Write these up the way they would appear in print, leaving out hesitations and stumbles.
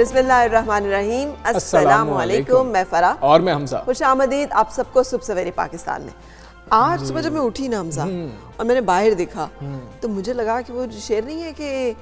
बिस्मिल्लाहिर्रहमानिर्रहीम, अस्सलामुअलैकुम। मैं फरा और मैं हमजा। खुश आमदीद आप सबको सुबह सवेरे पाकिस्तान में। आज सुबह जब मैं उठी ना हमजा और मैंने बाहर देखा तो मुझे लगा कि वो शेर नहीं है कि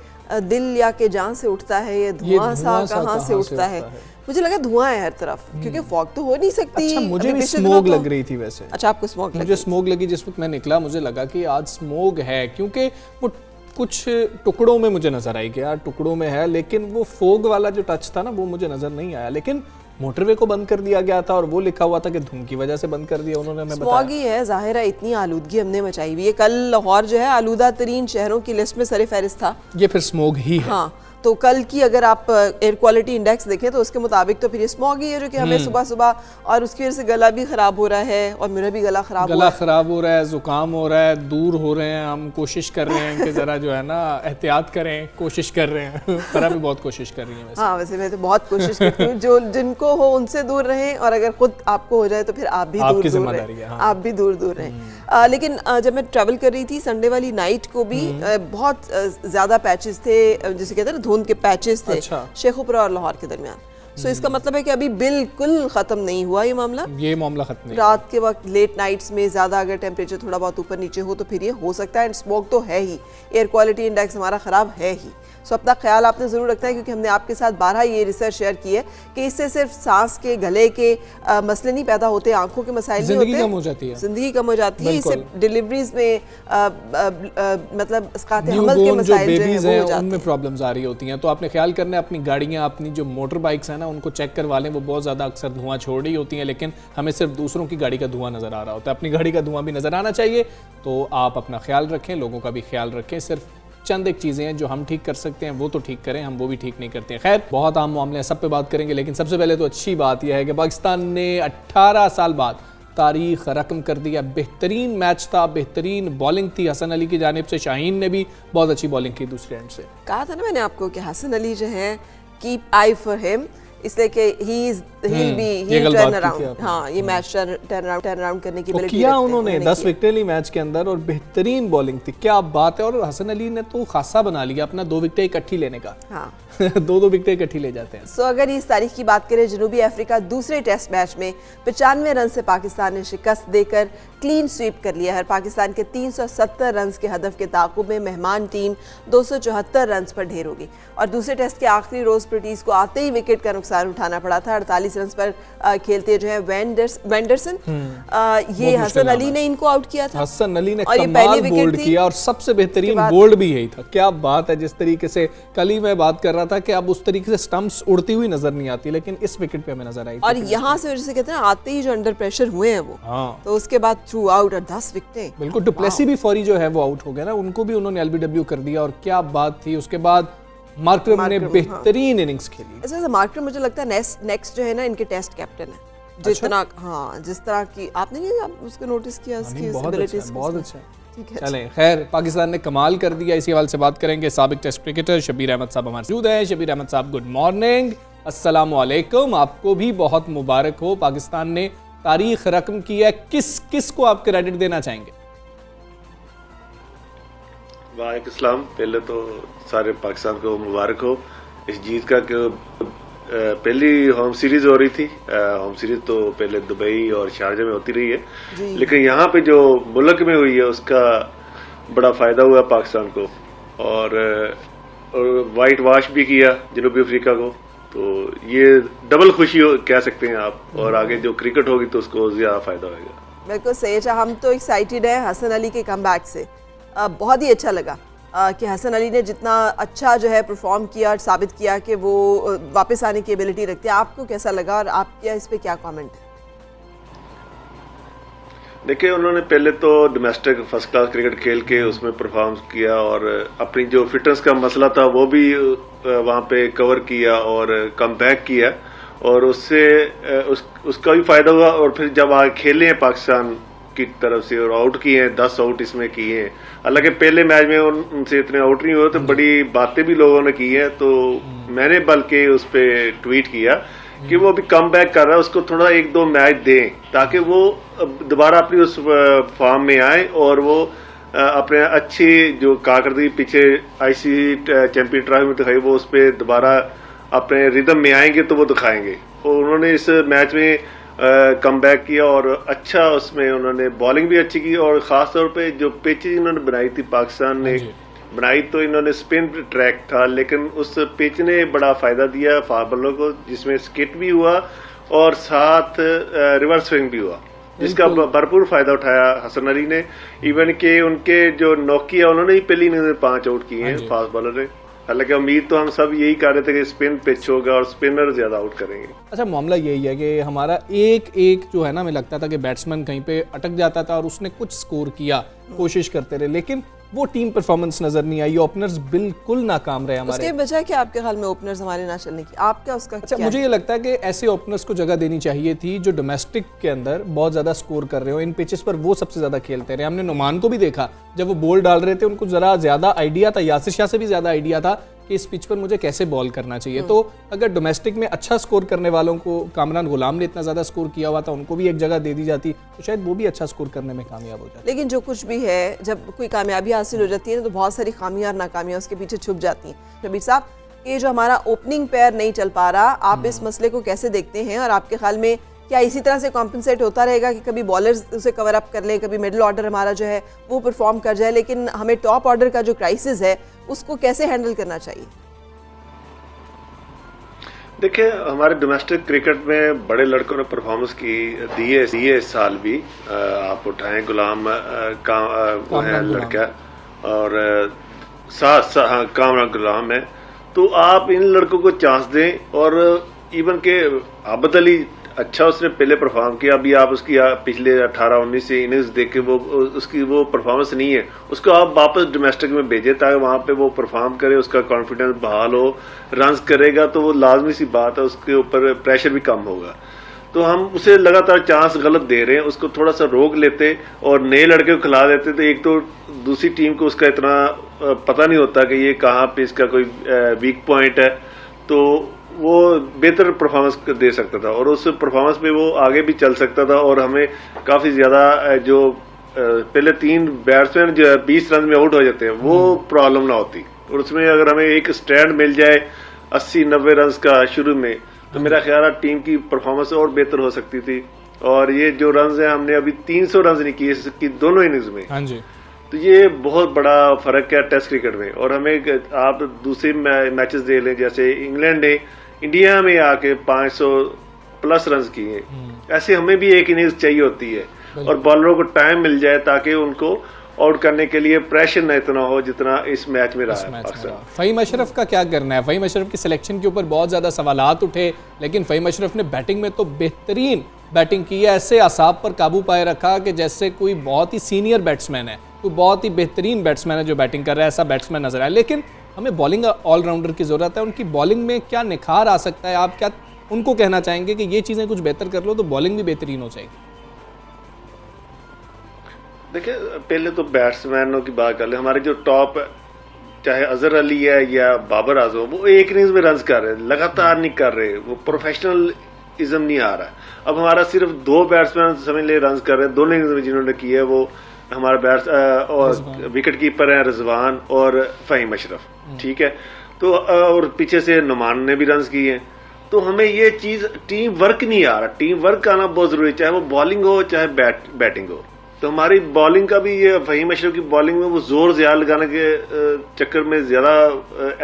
दिल या के जान से उठता है, ये धुआं सा कहाँ से उठता है। मुझे लगा धुआं है हर तरफ, क्योंकि फॉग तो हो नहीं सकती। अच्छा, मुझे भी स्मोग लग रही थी वैसे। अच्छा, आपको स्मोग लगी? मुझे स्मोग लगी जिस वक्त मैं निकला, मुझे लगा कि आज स्मोग है, क्योंकि वो कुछ टुकड़ों में मुझे नजर आई कि यार टुकड़ों में है, लेकिन वो फोग वाला जो टच था ना वो मुझे नजर नहीं आया। लेकिन मोटरवे को बंद कर दिया गया था और वो लिखा हुआ था कि धुंध की वजह से बंद कर दिया उन्होंने। हमें बताया स्मॉगी है, जाहिर है इतनी आलूदगी हमने मचाई हुई है। कल लाहौर जो है आलूदा तरीन शहरों की लिस्ट में सरे फहरिस्त था। ये फिर स्मोग ही है। हाँ, तो कल की अगर आप एयर क्वालिटी इंडेक्स देखें तो उसके मुताबिक तो फिर ये स्मॉग ही है, जो कि हमें सुबह सुबह, और उसकी वजह से गला भी खराब हो रहा है और मेरा भी गला खराब हो रहा है, जुकाम हो रहा है, दूर हो रहे हैं। हम कोशिश कर रहे हैं कि जरा जो है ना एहतियात करें, कोशिश कर रहे हैं। फरा भी बहुत कोशिश कर रही है वैसे। हाँ, वैसे मैं तो बहुत कोशिश करती हूँ जो जिनको हो उनसे दूर रहें, और अगर खुद आपको हो जाए तो फिर आप भी दूर रहें। हाँ। आप भी दूर रहें। लेकिन जब मैं ट्रैवल कर रही थी संडे वाली नाइट को भी बहुत ज्यादा पैचेस थे, जिसे कहते हैं ना धुंध के पैचेस थे। अच्छा। शेखुपुरा और लाहौर के दरमियान। सो इसका मतलब है कि अभी बिल्कुल खत्म नहीं हुआ ये मामला खत्म नहीं। रात के वक्त लेट नाइट्स में ज्यादा अगर टेम्परेचर थोड़ा बहुत ऊपर नीचे हो तो फिर ये हो सकता है। एंड स्मोक तो है ही, एयर क्वालिटी इंडेक्स हमारा खराब है ही। सो अपना ख्याल आपने जरूर रखना है, क्योंकि हमने आपके साथ 12 ये रिसर्च शेयर की है कि इससे सिर्फ सांस के, गले के मसले नहीं पैदा होते, आंखों के मसाइल नहीं होते, जिंदगी कम हो जाती है। जिंदगी कम हो जाती है। इससे डिलीवरीज में मतलब इसकाते हमल के मसाइल जो हैं वो उनमें प्रॉब्लम्स आ रही होती हैं। तो आपने ख्याल करना है अपनी गाड़ियां, अपनी जो मोटर बाइक्स हैं ना उनको चेक करवा लें। वो बहुत ज़्यादा अक्सर धुआं छोड़ रही होती हैं, लेकिन हमें सिर्फ दूसरों की गाड़ी का धुआं नज़र आ रहा होता है। अपनी गाड़ी का धुआं भी नज़र आना चाहिए। तो आप अपना ख्याल रखें, लोगों का भी ख्याल रखें। सिर्फ चंद एक चीज़ें हैं जो हम ठीक कर सकते हैं वो तो ठीक करें, हम वो भी ठीक नहीं करते हैं। खैर, बहुत आम मामले हैं, सब पे बात करेंगे। लेकिन सबसे पहले तो अच्छी बात यह है कि पाकिस्तान ने 18 साल बाद तारीख रकम कर दिया। बेहतरीन मैच था, बेहतरीन बॉलिंग थी हसन अली की जानिब से। शाहीन ने भी बहुत अच्छी बॉलिंग की दूसरे एंड से। कहा था ना मैंने आपको कि हसन अली जो है कीप आई फॉर हिम, इसलिए कि he'll turn around। हाँ, ये मैच टर्न अराउंड करने की एबिलिटी किया उन्होंने। 10 विकेटें ली मैच के अंदर और बेहतरीन बॉलिंग थी, क्या बात है। और हसन अली ने तो खासा बना लिया अपना 2 विकेटें इकट्ठी लेने का। हाँ। 2 विकेटें इकट्ठी ले जाते हैं। सो अगर इस तारीख की बात करें, जनूबी अफ्रीका दूसरे टेस्ट मैच में 95 रन से पाकिस्तान ने शिकस्त देकर क्लीन स्वीप कर लिया है। पाकिस्तान के 370 रन के हदफ के ताक़ुब में मेहमान टीम 274 रन पर ढेर होगी। और दूसरे टेस्ट के आखिरी रोज ब्रिटिश को आते ही विकेट का नुकसान उठाना पड़ा था। 48 रन पर खेलते जो है वेंडरसन, ये हसन अली ने इनको आउट किया था। हसन अली ने कमाल बोल्ड किया और सबसे बेहतरीन बोल्ड भी यही था। क्या बात है। जिस तरीके से कल ही मैं बात कर रहा था कि अब उस तरीके से स्टंप्स उड़ती हुई नजर नहीं आती, लेकिन इस विकेट पे हमें नजर आई। और यहाँ से जैसे कहते हैं आते ही जो अंडर प्रेशर हुए हैं वो, तो उसके बाद थ्रू आउट और 10 विकेटें। बिल्कुल। डुप्लेसी भी फौरी जो है वो आउट हो गया ना, उनको भी उन्होंने LBW कर दिया। और क्या बात थी। उसके बाद मार्करम ने बेहतरीन इनिंग्स खेली। ऐसे मार्करम मुझे लगता है नेक्स्ट जो है ना इनके टेस्ट कैप्टन है। जितना हाँ, जिस तरह की आपने नहीं आप उसको नोटिस किया, उसकी एबिलिटीज बहुत अच्छा। चलें, खैर पाकिस्तान ने कमाल कर दिया। इसी हवाले से बात करेंगे साबिक टेस्ट क्रिकेटर शबीर अहमद साहब हमारे मौजूद हैं। शबीर अहमद साहब, गुड मॉर्निंग, अस्सलाम वालेकुम। आपको भी बहुत मुबारक हो, पाकिस्तान ने तारीख रकम की है। किस को आप क्रेडिट देना चाहेंगे? वालेकुम सलाम। पहले तो सारे पाकिस्तान को मुबारक हो इस जीत का, कि पहली होम सीरीज हो रही थी। होम सीरीज तो पहले दुबई और शारजा में होती रही है, लेकिन यहाँ पे जो मुल्क में हुई है उसका बड़ा फायदा हुआ पाकिस्तान को। और वाइट वॉश भी किया जनूबी अफ्रीका को, तो ये डबल खुशी कह सकते हैं आप। और आगे जो क्रिकेट होगी तो उसको ज्यादा फायदा होगा। बिल्कुल सही। हम तो एक्साइटेड हैं हसन अली के कमबैक से। बहुत ही अच्छा लगा कि हसन अली ने जितना अच्छा जो है परफॉर्म किया और साबित किया कि वो वापस आने की एबिलिटी रखते हैं। आपको कैसा लगा और आपका इस पे क्या कमेंट है? देखिए, उन्होंने पहले तो डोमेस्टिक फर्स्ट क्लास क्रिकेट खेल के उसमें परफॉर्म किया और अपनी जो फिटनेस का मसला था वो भी वहां पे कवर किया और कम बैक किया। और उससे उसका भी फायदा हुआ। और फिर जब आगे खेले हैं पाकिस्तान की तरफ से और आउट किए हैं, 10 आउट इसमें किए हैं, हालांकि पहले मैच में उनसे इतने आउट नहीं हुए, तो बड़ी बातें भी लोगों ने की है। तो मैंने बल्कि उस पर ट्वीट किया कि वो अभी कम बैक कर रहा है, उसको थोड़ा 1-2 मैच दें ताकि वो दोबारा अपनी उस फॉर्म में आए और वो अपने अच्छी जो कारकर्दगी पीछे आईसीसी चैंपियन ट्रॉफी में दिखाई, वो उस पर दोबारा अपने रिदम में आएंगे तो वो दिखाएंगे। और उन्होंने इस मैच में कम बैक किया और अच्छा उसमें उन्होंने बॉलिंग भी अच्छी की। और खास तौर पे जो पिच इन्होंने बनाई थी, पाकिस्तान ने बनाई, तो इन्होंने स्पिन ट्रैक था, लेकिन उस पिच ने बड़ा फायदा दिया फास्ट बॉलर को, जिसमें स्किट भी हुआ और साथ रिवर्स स्विंग भी हुआ, जिसका भरपूर फायदा उठाया हसन अली ने। इवन के उनके जो नौकिया, उन्होंने ही पहली इनिंग्स में 5 आउट किए हैं फास्ट बॉलर ने। हालांकि उम्मीद तो हम सब यही कर रहे थे कि स्पिन पिच होगा और स्पिनर ज्यादा आउट करेंगे। अच्छा, मामला यही है कि हमारा एक जो है ना, हमें लगता था कि बैट्समैन कहीं पे अटक जाता था और उसने कुछ स्कोर किया, कोशिश करते रहे, लेकिन वो टीम परफॉर्मेंस नजर नहीं आई। ओपनर्स बिल्कुल नाकाम रहे हमारे। उसके वजह क्या आपके ख्याल में ओपनर्स हमारे ना चलने की? आप क्या उसका अच्छा, मुझे ये लगता है कि ऐसे ओपनर्स को जगह देनी चाहिए थी जो डोमेस्टिक के अंदर बहुत ज्यादा स्कोर कर रहे हो। इन पिचेस पर वो सबसे ज्यादा खेलते रहे। हमने नुमान को भी देखा, जब वो बॉल डाल रहे थे उनको जरा ज्यादा आइडिया था, यासिर शाह से भी ज्यादा आइडिया था कि इस पिच पर मुझे कैसे बॉल करना चाहिए। तो अगर डोमेस्टिक में अच्छा स्कोर करने वालों को, कामरान गुलाम ने इतना ज्यादा स्कोर किया हुआ था, उनको भी एक जगह दे दी जाती तो शायद वो भी अच्छा स्कोर करने में कामयाब हो जाते। लेकिन जो कुछ भी है, जब कोई कामयाबी हासिल हो जाती है तो बहुत सारी खामियां और नाकामियां उसके पीछे छुप जाती हैं। शबीर साहब, ये जो हमारा ओपनिंग पेयर नहीं चल पा रहा, आप इस मसले को कैसे देखते हैं? और आपके ख्याल में क्या इसी तरह से कॉम्पनसेट होता रहेगा कि कभी बॉलर्स उसे कवर अप कर ले, कभी मिडिल ऑर्डर हमारा जो है वो परफॉर्म कर जाए, लेकिन हमें टॉप ऑर्डर का जो क्राइसिस है उसको कैसे हैंडल करना चाहिए? देखिए, हमारे डोमेस्टिक क्रिकेट में बड़े लड़कों ने परफॉर्मेंस दी है इस साल भी। आप उठाएं गुलाम वो है लड़का, और कामरान गुलाम है, तो आप इन लड़कों को चांस दें। और इवन के आबद अली अच्छा उसने पहले परफॉर्म किया, अभी आप उसकी पिछले 18-19 से इनिंग्स देख के उसकी वो परफॉर्मेंस नहीं है, उसको आप वापस डोमेस्टिक में भेजें ताकि वहां पे वो परफॉर्म करे, उसका कॉन्फिडेंस बहाल हो, रन्स करेगा तो वो लाजमी सी बात है, उसके ऊपर प्रेशर भी कम होगा। तो हम उसे लगातार चांस गलत दे रहे हैं, उसको थोड़ा सा रोक लेते और नए लड़के को खिला देते तो एक तो दूसरी टीम को उसका इतना पता नहीं होता कि ये कहाँ पे इसका कोई वीक पॉइंट है, तो वो बेहतर परफॉर्मेंस दे सकता था और उस परफॉर्मेंस में वो आगे भी चल सकता था। और हमें काफी ज्यादा जो पहले 3 बैट्समैन जो 20 रन में आउट हो जाते हैं, वो प्रॉब्लम ना होती। और उसमें अगर हमें एक स्टैंड मिल जाए 80-90 रन का शुरू में, तो मेरा ख्याल है टीम की परफॉर्मेंस और बेहतर हो सकती थी। और ये जो रन है, हमने अभी 300 रन नहीं किए इसकी दोनों इनिंग्स में। हाँ जी, तो ये बहुत बड़ा फर्क है टेस्ट क्रिकेट में। और हमें आप दूसरे मैचेस देख लें, जैसे इंग्लैंड ने इंडिया में आके 500 प्लस रन किए, ऐसे हमें भी एक इनिंग्स चाहिए होती है और बॉलरों को टाइम मिल जाए ताकि उनको आउट करने के लिए प्रेशर न इतना हो जितना इस मैच में रहा है पाकिस्तान। फ़हीम अशरफ का क्या करना है? फ़हीम अशरफ की सिलेक्शन के ऊपर बहुत ज़्यादा सवालात उठे, लेकिन फ़हीम अशरफ ने बैटिंग में तो बेहतरीन बैटिंग की है, ऐसे असाब पर काबू पाए रखा कि जैसे कोई बहुत ही सीनियर बैट्समैन है, कोई बहुत ही बेहतरीन बैट्समैन है जो बैटिंग कर रहा है, ऐसा बैट्समैन नजर आया। लेकिन हमें बॉलिंग ऑलराउंडर की ज़रूरत है, उनकी बॉलिंग में क्या निखार आ सकता है? आप क्या उनको कहना चाहेंगे कि ये चीज़ें कुछ बेहतर कर लो तो बॉलिंग भी बेहतरीन हो जाएगी? देखिए, पहले तो बैट्समैनों की बात कर ले। हमारे जो टॉप, चाहे अजहर अली है या बाबर आजम, वो एक इनिंग्स में रन कर रहे हैं, लगातार नहीं कर रहे, वो प्रोफेशनलिज्म नहीं आ रहा। अब हमारा सिर्फ 2 बैट्समैन समझ ले रन कर रहे हैं दोनों इनिंग्स में, जिन्होंने किए है वो हमारा और विकेट कीपर है रिजवान और फ़हीम अशरफ, ठीक है। तो और पीछे से नुमान ने भी रन किए हैं। तो हमें ये चीज टीम वर्क नहीं आ रहा, टीम वर्क आना बहुत जरूरी है, चाहे वो बॉलिंग हो चाहे बैटिंग हो। तो हमारी बॉलिंग का भी ये फ़हीम अशरफ की बॉलिंग में वो जोर ज्यादा लगाने के चक्कर में ज्यादा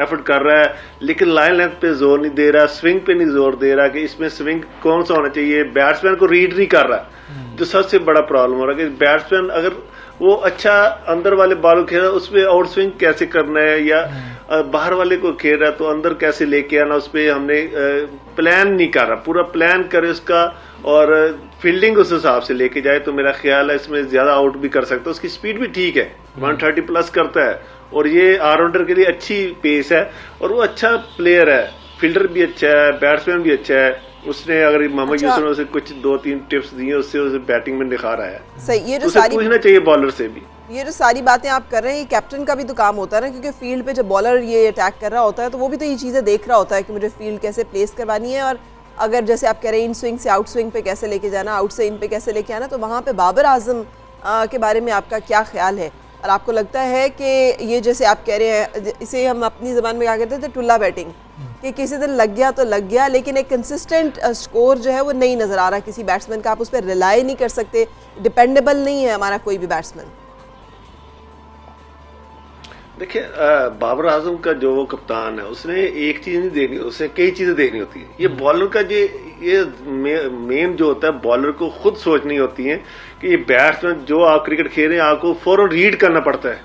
एफर्ट कर रहा है, लेकिन लाइन लेंथ पे जोर नहीं दे रहा, स्विंग पे नहीं जोर दे रहा कि इसमें स्विंग कौन सा होना चाहिए, बैट्समैन को रीड नहीं कर रहा। जो सबसे बड़ा प्रॉब्लम हो रहा है कि बैट्समैन अगर वो अच्छा अंदर वाले बॉल खेल रहा है, उसपे आउट स्विंग कैसे करना है, या बाहर वाले को खेल रहा है तो अंदर कैसे लेके आना, उस पर हमने प्लान नहीं कर रहा, पूरा प्लान करे उसका और फील्डिंग उस हिसाब से लेके जाए तो मेरा ख्याल है इसमें ज्यादा आउट भी कर सकता है। उसकी स्पीड भी ठीक है, 130 प्लस करता है और ये ऑलराउंडर के लिए अच्छी पेस है और वो अच्छा प्लेयर है, फील्डर भी अच्छा है, बैट्समैन भी अच्छा है। उसने अगर मोहम्मद यूसुफ ने उसे कुछ 2-3 टिप्स दी हैं, उससे उसे बैटिंग में निखार आया। सही, ये जो उसे सारी पूछना चाहिए बॉलर से भी। ये जो सारी बातें आप कर रहे हैं, ये कैप्टन का भी तो काम होता है ना, क्योंकि फील्ड पे जब बॉलर ये अटैक कर रहा होता है तो वो भी तो ये चीज़ें देख रहा होता है कि मुझे फील्ड कैसे प्लेस करवानी है, और अगर जैसे आप कह रहे हैं इन स्विंग से आउट स्विंग पे कैसे लेके जाना, आउट से इन पे कैसे लेके आना, तो वहाँ पे बाबर आजम के बारे में आपका क्या ख्याल है? और आपको लगता है कि ये जैसे आप कह रहे हैं, इसे हम अपनी ज़बान में क्या कहते थे, टुल्ला बैटिंग, कि किसी दिन लग गया तो लग गया, लेकिन एक कंसिस्टेंट स्कोर जो है वो नहीं नज़र आ रहा किसी बैट्समैन का, आप उस पर रिलाई नहीं कर सकते, डिपेंडेबल नहीं है हमारा कोई भी बैट्समैन। देखिए बाबर आजम का जो वो कप्तान है, उसने एक चीज नहीं देखनी, उसने कई चीजें देखनी होती है। ये बॉलर का ये मेन जो होता है, बॉलर को खुद सोचनी होती है कि ये बैट्समैन जो आप क्रिकेट खेल रहे हैं, आपको फौरन रीड करना पड़ता है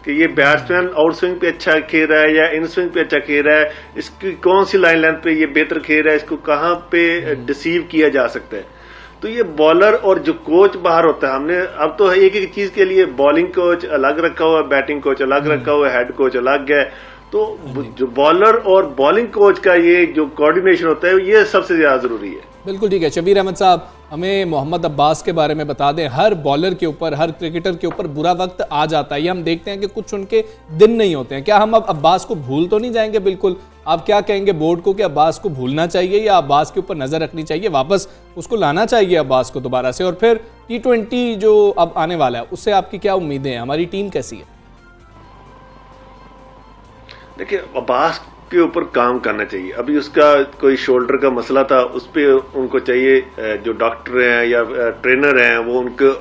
कि ये बैट्समैन आउट स्विंग पे अच्छा खेल रहा है या इन स्विंग पे अच्छा खेल रहा है, इसकी कौन सी लाइन लेंथ पे ये बेहतर खेल रहा है, इसको कहाँ पे डिसीव किया जा सकता है। तो ये बॉलर और जो कोच बाहर होता है, हमने अब तो एक एक चीज के लिए बॉलिंग कोच अलग रखा हुआ है, बैटिंग कोच अलग रखा हुआ है, हेड कोच अलग है। तो जो बॉलर और बॉलिंग कोच का ये जो कोऑर्डिनेशन होता है, ये सबसे ज्यादा जरूरी है। बिल्कुल ठीक है। शबीर अहमद साहब, हमें मोहम्मद अब्बास के बारे में बता दें। हर बॉलर के ऊपर, हर क्रिकेटर के ऊपर बुरा वक्त आ जाता है, ये हम देखते हैं कि कुछ उनके दिन नहीं होते हैं। क्या हम अब अब्बास को भूल तो नहीं जाएंगे? बिल्कुल। आप क्या कहेंगे बोर्ड को कि अब्बास को भूलना चाहिए या अब्बास के ऊपर नजर रखनी चाहिए, वापस उसको लाना चाहिए अब्बास को दोबारा से? और फिर T20 जो अब आने वाला है, उससे आपकी क्या उम्मीदें हैं? हमारी टीम कैसी है? देखिए अब्बास के ऊपर काम करना चाहिए। अभी उसका कोई शोल्डर का मसला था, उस पर उनको चाहिए जो डॉक्टर हैं या ट्रेनर हैं वो उनको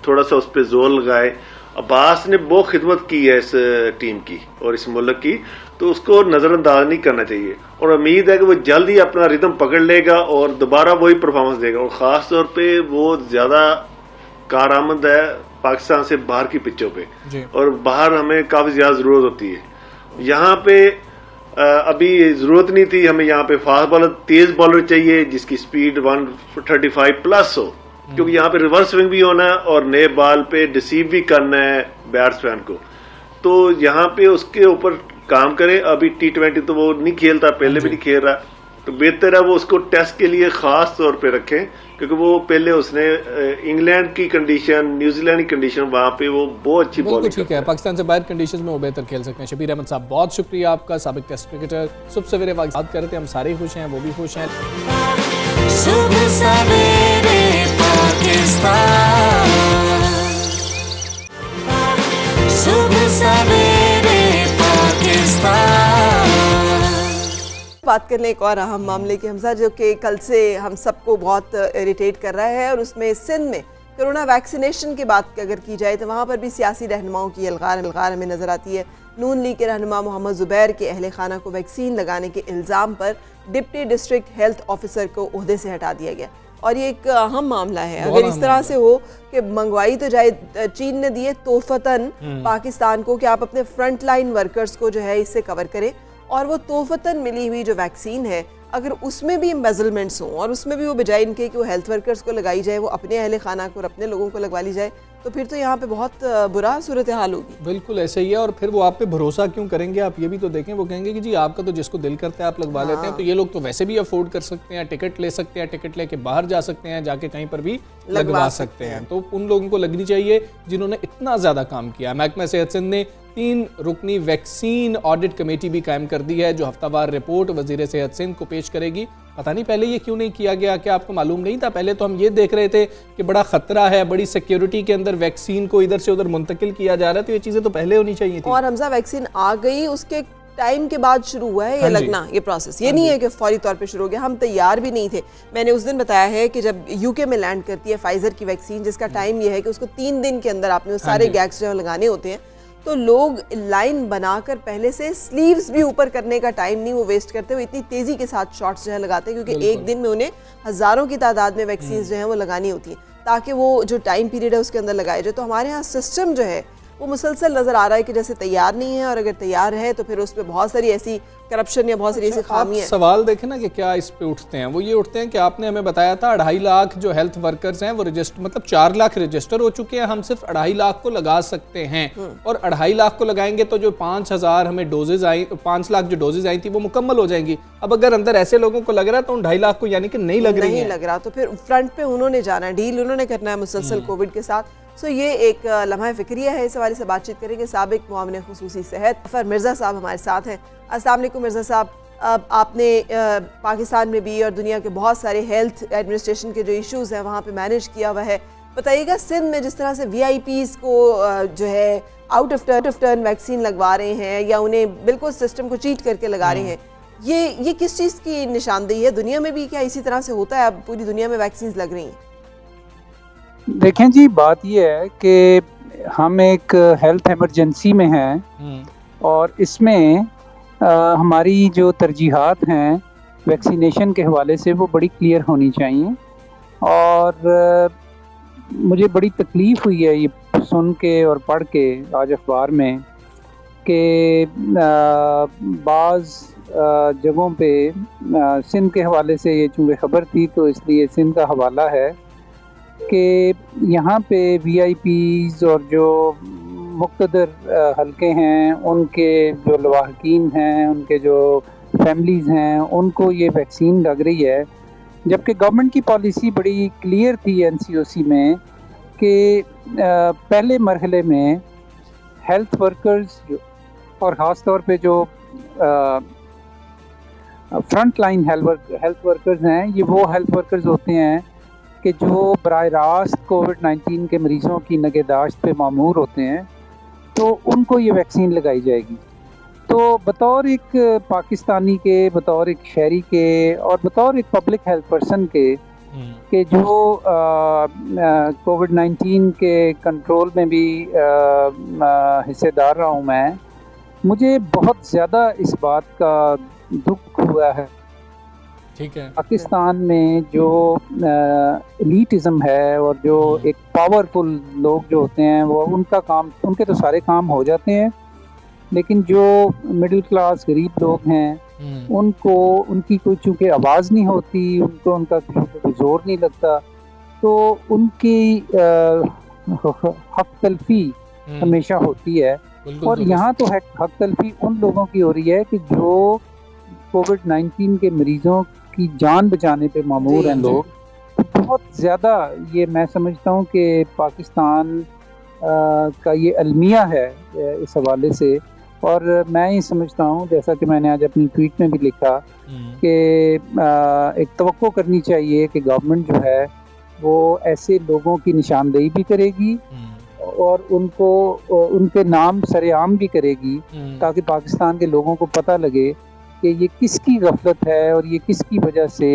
थोड़ा सा उस पर जोर लगाए। अब्बास ने बहुत खिदमत की है इस टीम की और इस मुल्क की, तो उसको नजरअंदाज नहीं करना चाहिए। और उम्मीद है कि वो जल्द ही अपना रिदम पकड़ लेगा और दोबारा वही परफॉर्मेंस देगा। और खास तौर पे वो ज्यादा कारआमद है पाकिस्तान से बाहर की पिचों पे, और बाहर हमें काफी ज्यादा जरूरत होती है। यहाँ पे अभी जरूरत नहीं थी, हमें यहाँ पे फास्ट बॉलर, तेज बॉलर चाहिए जिसकी स्पीड 135 प्लस हो, क्योंकि यहाँ पे रिवर्स स्विंग भी होना है और नए बॉल पे डिसीव भी करना है बैट्समैन को। तो यहाँ पे उसके ऊपर काम करें। अभी T20 तो वो नहीं खेलता, पहले भी नहीं खेल रहा, तो बेहतर है वो उसको टेस्ट के लिए खास तौर पे रखें, क्योंकि वो पहले उसने इंग्लैंड की कंडीशन, न्यूजीलैंड की कंडीशन, वहां पे वो बहुत अच्छी बॉलिंग ठीक है। पाकिस्तान से बाहर कंडीशंस में वो बेहतर खेल सकते हैं। शबीर अहमद साहब, बहुत शुक्रिया आपका। साबिक टेस्ट क्रिकेटर, सुबह सवेरे बात कर रहे थे, हम सारे खुश हैं, वो भी खुश हैं। सुबह सवेरे पाकिस्तान, सुबह सवेरे पाकिस्तान। बात कर लें एक और अहम मामले की हमजा, जो कि कल से हम सबको बहुत इरिटेट कर रहा है, और उसमें सिंध में कोरोना वैक्सीनेशन की बात अगर की जाए तो वहाँ पर भी सियासी रहनुमाओं की अलगार हमें नज़र आती है। नून लीग के रहनुमा मोहम्मद ज़ुबैर के अहले खाना को वैक्सीन लगाने के इल्ज़ाम पर डिप्टी डिस्ट्रिक्ट हेल्थ ऑफिसर को ओहदे से हटा दिया गया, और ये एक अहम मामला है। अगर इस तरह से हो कि मंगवाई तो जाए, चीन ने दिए तोहफतन पाकिस्तान को कि आप अपने फ्रंट लाइन वर्कर्स को जो है इससे कवर करें, और वो तोहफतन मिली हुई जो वैक्सीन है, अगर उसमें भी एम्बेजलमेंट्स हों और उसमें भी वो बजाय इनके कि वो हेल्थ वर्कर्स को लगाई जाए, वो अपने अहले खाना को और अपने लोगों को लगवा ली जाए, तो फिर तो यहाँ पे बहुत बुरा सूरत हाल होगी। बिल्कुल ऐसे ही है। और फिर वो आप पे भरोसा क्यों करेंगे? आप ये भी तो देखें, वो कहेंगे कि जी आपका तो जिसको दिल करता है आप लगवा लेते हैं, तो ये लोग तो वैसे भी अफोर्ड कर सकते हैं, टिकट ले सकते हैं, टिकट लेके बाहर जा सकते हैं, जाके कहीं पर भी लगवा सकते हैं। तो उन लोगों को लगनी चाहिए जिन्होंने इतना ज्यादा काम किया। महकमा सेहत सिंध ने 3 रुकनी वैक्सीन ऑडिट कमेटी भी कायम कर दी है, जो हफ्तावार रिपोर्ट वजीर सेहत सिंध को पेश करेगी। पता नहीं पहले ये क्यों नहीं किया गया, क्या आपको मालूम नहीं था? पहले तो हम ये देख रहे थे कि बड़ा खतरा है, बड़ी सिक्योरिटी के अंदर वैक्सीन को इधर से उधर मुंतकिल किया जा रहा है, तो ये चीजें तो पहले होनी चाहिए थी। और हमजा वैक्सीन आ गई, उसके टाइम के बाद शुरू हुआ है ये लगना, ये प्रोसेस, ये नहीं है कि फौरी तौर पे शुरू हो गया। हम तैयार भी नहीं थे। मैंने उस दिन बताया है कि जब यूके में लैंड करती है फाइजर की वैक्सीन, जिसका टाइम ये है कि उसको 3 दिन के अंदर आपने वो सारे गैग्स जो लगाने होते हैं, तो लोग लाइन बनाकर पहले से स्लीव्स भी ऊपर करने का टाइम नहीं वो वेस्ट करते, वो इतनी तेजी के साथ शॉट्स जो है लगाते हैं, क्योंकि एक दिन में उन्हें हजारों की तादाद में वैक्सीन जो है वो लगानी होती है, ताकि वो जो टाइम पीरियड है उसके अंदर लगाए जाए। तो हमारे यहाँ सिस्टम जो है वो मुसलसल नज़र आ रहा है कि जैसे तैयार नहीं है, और अगर तैयार है तो फिर उसमें बहुत सारी ऐसी करप्शन या बहुत सारी ऐसी खामियां। सवाल देखें ना कि क्या इस पे उठते हैं, वो ये उठते हैं कि आपने हमें बताया था 2.5 लाख जो हेल्थ वर्कर्स हैं वो रजिस्टर, मतलब 4 लाख रजिस्टर हो चुके हैं, हम सिर्फ 2.5 लाख को लगा सकते हैं, और 2.5 लाख को लगाएंगे तो जो 5,000 हमें डोजेज आई, 5 लाख जो डोजेज आई थी वो मुकम्मल हो जाएंगी। अब अगर अंदर ऐसे लोगों को लग रहा है तो उन 2.5 लाख को यानी कि नहीं लग रही है, नहीं लग रहा, तो फिर फ्रंट पे उन्होंने जाना है, डील उन्होंने करना है मुसलसल कोविड के साथ। सो ये एक लम्हा फिक्रिया है। इस हवाले से बातचीत करेंगे साबिक मुआविन खुसूसी सेहत जफर मिर्ज़ा साहब हमारे साथ हैं। अस्सलाम वालेकुम मिर्ज़ा साहब, आपने पाकिस्तान में भी और दुनिया के बहुत सारे हेल्थ एडमिनिस्ट्रेशन के जो इश्यूज़ हैं वहाँ पे मैनेज किया हुआ है। बताइएगा, सिंध में जिस तरह से VIPs को जो है आउट ऑफ टर्न वैक्सीन लगवा रहे हैं या उन्हें बिल्कुल सिस्टम को चीट करके लगा रहे हैं, ये किस चीज़ की निशानदेही है? दुनिया में भी क्या इसी तरह से होता है? अब पूरी दुनिया में वैक्सीन लग रही हैं। देखें जी, बात यह है कि हम एक हेल्थ इमरजेंसी में हैं और इसमें हमारी जो तरजीहात हैं वैक्सीनेशन के हवाले से वो बड़ी क्लियर होनी चाहिए। और मुझे बड़ी तकलीफ़ हुई है ये सुन के और पढ़ के आज अखबार में कि बाज़ जगहों पे सिंध के हवाले से ये चूँकि ख़बर थी तो इसलिए सिंध का हवाला है कि यहाँ पे VIPs और जो मुक़्तदर हल्के हैं उनके जो लवाहकीन हैं, उनके जो फैमिलीज़ हैं, उनको ये वैक्सीन लग रही है, जबकि गवर्नमेंट की पॉलिसी बड़ी क्लियर थी NCOC में कि पहले मरहले में हेल्थ वर्कर्स और ख़ास तौर पे जो फ्रंट लाइन हेल्थ वर्कर्स हैं, ये वो हेल्थ वर्कर्स होते हैं कि जो बराह रास्त कोविड-19 के मरीज़ों की निगहदाश्त पे मामूर होते हैं, तो उनको ये वैक्सीन लगाई जाएगी। तो बतौर एक पाकिस्तानी के, बतौर एक शहरी के और बतौर एक पब्लिक हेल्थ पर्सन के जो कोविड-19 के कंट्रोल में भी हिस्सेदार रहा हूँ मैं, मुझे बहुत ज़्यादा इस बात का दुख हुआ है। ठीक है, पाकिस्तान में जो एलीटिज़म है और जो एक पावरफुल लोग जो होते हैं वो उनके तो सारे काम हो जाते हैं, लेकिन जो मिडिल क्लास गरीब लोग हैं उनको उनकी कोई चूँकि आवाज़ नहीं होती, उनको उनका जोर नहीं लगता, तो उनकी हक तलफी हमेशा होती है। और यहाँ तो हक तलफी उन लोगों की हो रही है कि जो कोविड-19 के मरीज़ों की जान बचाने पे मामूर हैं लोग। बहुत ज़्यादा ये मैं समझता हूँ कि पाकिस्तान का ये अलमिया है इस हवाले से, और मैं ये समझता हूँ, जैसा कि मैंने आज अपनी ट्वीट में भी लिखा, कि एक तवक्को करनी चाहिए कि गवर्नमेंट जो है वो ऐसे लोगों की निशानदेही भी करेगी और उनको उनके नाम सरेआम भी करेगी, ताकि पाकिस्तान के लोगों को पता लगे कि ये किसकी गफलत है और ये किसकी वजह से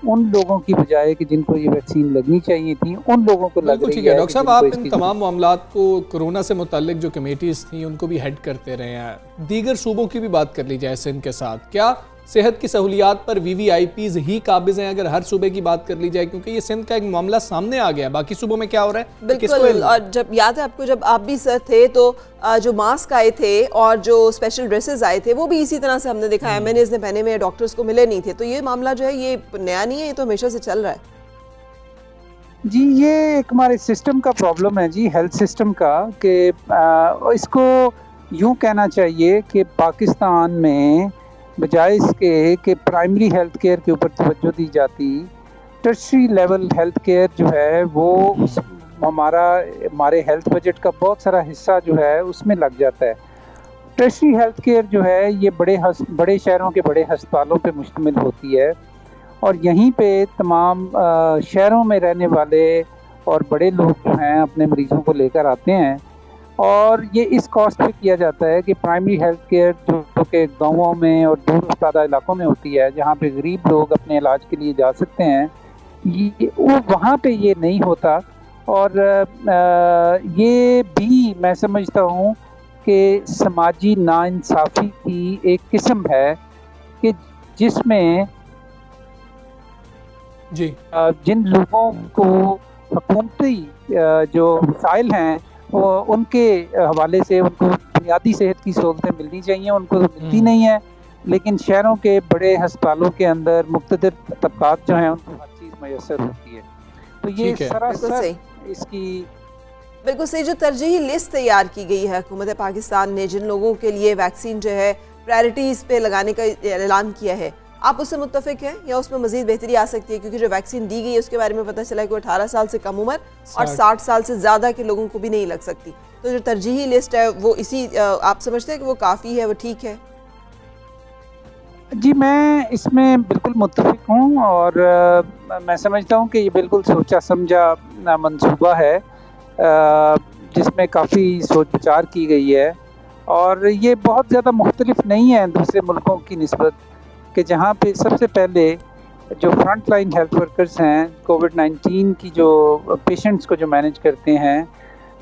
उन लोगों की बजाय कि जिनको ये वैक्सीन लगनी चाहिए थी उन लोगों को लग रही है। डॉक्टर साहब, आप इन तमाम मामलात को कोरोना से मुताल्लिक जो कमेटीज़ थी उनको भी हेड करते रहे हैं, दीगर सूबों की भी बात कर ली जाए सिंध के साथ, क्या सेहत की सहूलियात पर VVIPs ही काबिज हैं अगर हर सूबे की बात कर ली जाए? क्योंकि ये सिंध का एक मामला सामने आ गया, बाकी सूबों में क्या हो रहा है बिल्कुल। और जब याद है आपको, जब आप भी सर थे तो जो मास्क आए थे और जो स्पेशल ड्रेसेस आए थे वो भी इसी तरह से हमने दिखाया, मैंने इसने पहने हुए डॉक्टर्स को मिले नहीं थे। तो ये मामला जो है ये नया नहीं है, ये तो हमेशा से चल रहा है जी। ये एक हमारे सिस्टम का प्रॉब्लम है जी, हेल्थ सिस्टम का, कि इसको यूँ कहना चाहिए कि पाकिस्तान में बजाय इसके कि प्राइमरी हेल्थ केयर के ऊपर तवज्जो दी जाती, टर्शरी लेवल हेल्थ केयर जो है वो हमारे हेल्थ बजट का बहुत सारा हिस्सा जो है उसमें लग जाता है। टर्शरी हेल्थ केयर जो है ये बड़े शहरों के बड़े अस्पतालों पे मुश्तमिल होती है, और यहीं पे तमाम शहरों में रहने वाले और बड़े लोग जो हैं अपने मरीज़ों को लेकर आते हैं, और ये इस कॉस्ट पे किया जाता है कि प्राइमरी हेल्थ केयर जो कि गाँवों में और दूर दराज इलाकों में होती है, जहाँ पे गरीब लोग अपने इलाज के लिए जा सकते हैं, ये वो वहाँ पे ये नहीं होता। और ये भी मैं समझता हूँ कि समाजी नाइंसाफ़ी की एक किस्म है कि जिसमें जी जिन लोगों को हुकूमती जो वसाइल हैं उनके हवाले से उनको बुनियादी सेहत की सहूलतें मिलनी चाहिए, उनको तो मिलती नहीं है। लेकिन शहरों के बड़े अस्पतालों के अंदर मुख्तलिफ तबकात जो हैं उनको हर चीज़ मैसर होती है। तो ये सरासर इसकी बिल्कुल सही जो तरजीही लिस्ट तैयार की गई है हुकूमत पाकिस्तान ने, जिन लोगों के लिए वैक्सीन जो है प्रायोरिटीज़ पे लगाने का ऐलान किया है, आप उससे मुत्तफिक हैं या उसमें मजीद बेहतरी आ सकती है? क्योंकि जो वैक्सीन दी गई है उसके बारे में पता चला है कि 18 साल से कम उम्र और 60 साल से ज़्यादा के लोगों को भी नहीं लग सकती। तो जो तरजीही लिस्ट है वो इसी आप समझते हैं कि वो काफ़ी है, वो ठीक है? जी, मैं इसमें बिल्कुल मुत्तफिक हूँ और मैं समझता हूँ कि ये बिल्कुल सोचा समझा मंसूबा है जिसमें काफ़ी सोच विचार की गई है और ये बहुत ज़्यादा मुख्तलिफ नहीं है दूसरे मुल्कों की निस्बत, कि जहाँ पे सबसे पहले जो फ्रंट लाइन हेल्थ वर्कर्स हैं कोविड-19 की जो पेशेंट्स को जो मैनेज करते हैं,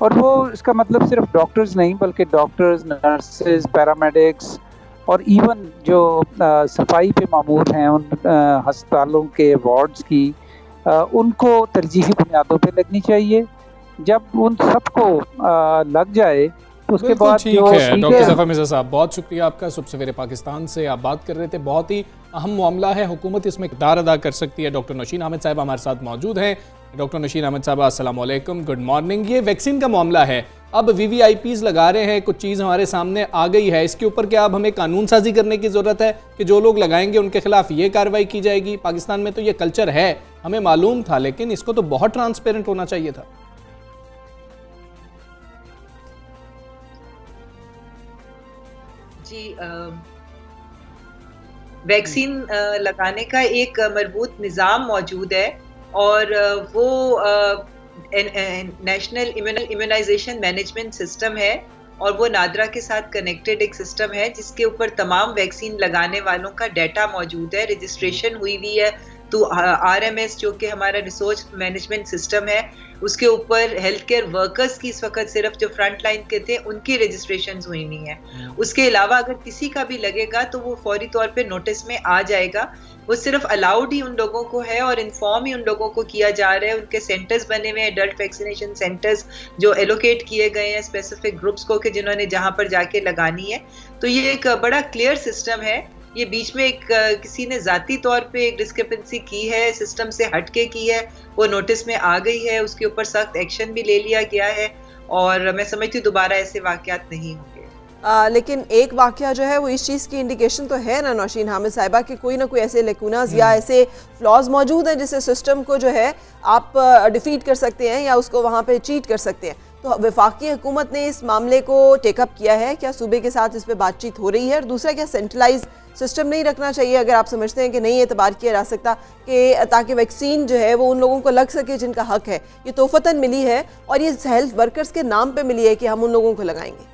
और वो इसका मतलब सिर्फ डॉक्टर्स नहीं बल्कि डॉक्टर्स, नर्सेज, पैरामेडिक्स और इवन जो सफाई पे मामूर हैं उन अस्पतालों के वार्ड्स की, उनको तरजीही बुनियादों पे लगनी चाहिए। जब उन सबको लग जाए तो उसके बाद ठीक है। डॉक्टर ज़फ़र मिर्ज़ा साहब, बहुत शुक्रिया आपका। सुबह सवेरे पाकिस्तान से आप बात कर रहे थे, बहुत ही अहम मामला है, हुकूमत इसमें किरदार अदा कर सकती है। डॉक्टर नौशीन अहमद साहब हमारे साथ मौजूद हैं। डॉक्टर नौशीन अहमद साहब अस्सलाम वालेकुम, गुड मॉर्निंग। ये वैक्सीन का मामला है, अब VVIPs लगा रहे हैं, कुछ चीज़ हमारे सामने आ गई है, इसके ऊपर क्या अब हमें कानून साजी करने की ज़रूरत है कि जो लोग लगाएंगे उनके खिलाफ ये कार्रवाई की जाएगी? पाकिस्तान में तो ये कल्चर है, हमें मालूम था, लेकिन इसको तो बहुत ट्रांसपेरेंट होना चाहिए था। जी, वैक्सीन लगाने का एक मजबूत निज़ाम मौजूद है और वो नेशनल इम्यूनाइजेशन मैनेजमेंट सिस्टम है और वो नादरा के साथ कनेक्टेड एक सिस्टम है जिसके ऊपर तमाम वैक्सीन लगाने वालों का डाटा मौजूद है, रजिस्ट्रेशन हुई हुई है। तो RMS जो कि हमारा रिसोर्स मैनेजमेंट सिस्टम है, उसके ऊपर हेल्थ केयर वर्कर्स की इस वक्त सिर्फ जो फ्रंट लाइन के थे उनकी रजिस्ट्रेशन हुई नहीं है। उसके अलावा अगर किसी का भी लगेगा तो वो फौरी तौर पे नोटिस में आ जाएगा। वो सिर्फ अलाउड ही उन लोगों को है और इन्फॉर्म ही उन लोगों को किया जा रहा है। उनके सेंटर्स बने हुए हैं, एडल्ट वैक्सीनेशन सेंटर्स जो एलोकेट किए गए हैं स्पेसिफिक ग्रुप्स को कि जिन्होंने जहाँ पर जाके लगानी है। तो ये एक बड़ा क्लियर सिस्टम है। ये बीच में एक किसी ने जाती तौर पे एक डिस्क्रिपेंसी की है, सिस्टम से हटके की है, वो नोटिस में आ गई है, उसके ऊपर सख्त एक्शन भी ले लिया गया है और मैं समझती हूँ दोबारा ऐसे वाकयात नहीं होंगे। लेकिन एक वाकया जो है वो इस चीज़ की इंडिकेशन तो है ना नौशीन हामिद साहिबा कि कोई ना कोई ऐसे लेकुनाज या ऐसे फ्लॉज मौजूद हैं जिससे सिस्टम को जो है आप डिफीट कर सकते हैं या उसको वहाँ पे चीट कर सकते हैं। तो वफाकी हुकूमत ने इस मामले को टेकअप किया है, क्या सूबे के साथ इस पर बातचीत हो रही है? और दूसरा, क्या सेंट्रलाइज सिस्टम नहीं रखना चाहिए अगर आप समझते हैं कि नहीं एतबार किया जा सकता कि ताकि वैक्सीन जो है वो उन लोगों को लग सके जिनका हक है? ये तोहफतन मिली है और ये हेल्थ वर्कर्स के नाम पे मिली है कि हम उन लोगों को लगाएंगे।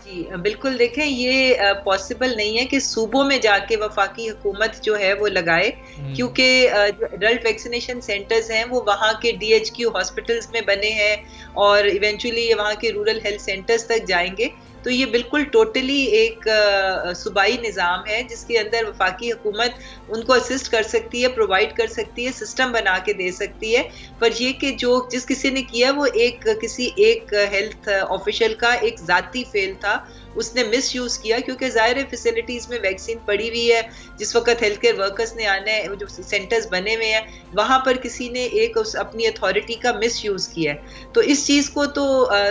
जी बिल्कुल, देखें ये पॉसिबल नहीं है कि सूबों में जाके वफाकी हुकूमत जो है वो लगाए, क्योंकि जो एडल्ट वैक्सीनेशन सेंटर्स हैं वो वहाँ के DHQ हॉस्पिटल्स में बने हैं और इवेंचुअली ये वहाँ के रूरल हेल्थ सेंटर्स तक जाएंगे। तो ये बिल्कुल टोटली एक सूबाई निज़ाम है जिसके अंदर वफाकी हुकूमत उनको असिस्ट कर सकती है, प्रोवाइड कर सकती है, सिस्टम बना के दे सकती है। पर ये कि जो जिस किसी ने किया वो किसी एक हेल्थ ऑफिशियल का एक ज़ाती फेल था, उसने मिस यूज़ किया, क्योंकि ज़ाहिर है फैसिलिटीज़ में वैक्सीन पड़ी हुई है। जिस वक्त हेल्थ केयर वर्कर्स ने आना है, जो सेंटर्स बने हुए हैं वहाँ पर किसी ने अपनी अथॉरिटी का मिस यूज़ किया है। तो इस चीज़ को तो